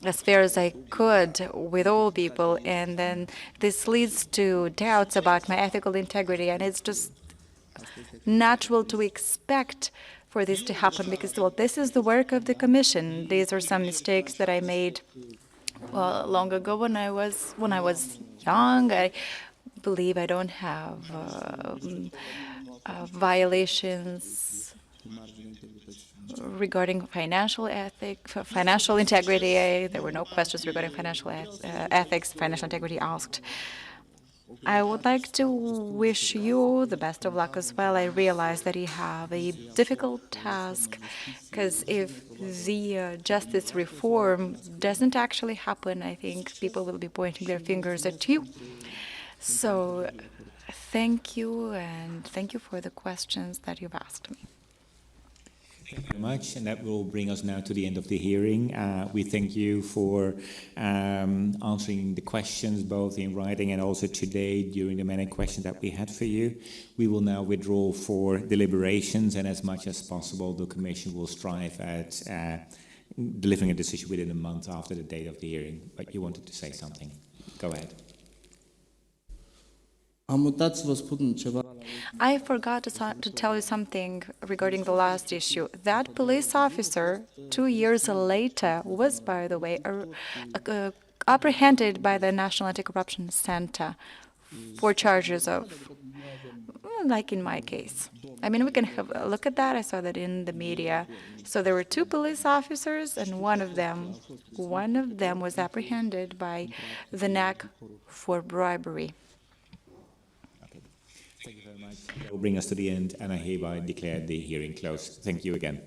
B: as fair as I could with all people, and then this leads to doubts about my ethical integrity, and it's just natural to expect for this to happen because, well, this is the work of the Commission. These are some mistakes that I made long ago when I was young. I believe I don't have violations regarding financial financial integrity. There were no questions regarding financial ethics, financial integrity asked. I would like to wish you the best of luck as well. I realize that you have a difficult task because if the justice reform doesn't actually happen, I think people will be pointing their fingers at you. So thank you, and thank you for the questions that you've asked me.
A: Thank you very much, and that will bring us now to the end of the hearing. We thank you for answering the questions both in writing and also today during the many questions that we had for you. We will now withdraw for deliberations, and as much as possible the Commission will strive at delivering a decision within a month after the date of the hearing. But you wanted to say something. Go ahead.
B: I forgot to tell you something regarding the last issue. That police officer, 2 years later, was, by the way, apprehended by the National Anti-Corruption Center for charges of, like in my case. I mean, we can have a look at that. I saw that in the media. So there were 2 police officers, and one of them was apprehended by the NAC for bribery.
A: Thank you very much. That will bring us to the end, and I hereby declare the hearing closed. Thank you again.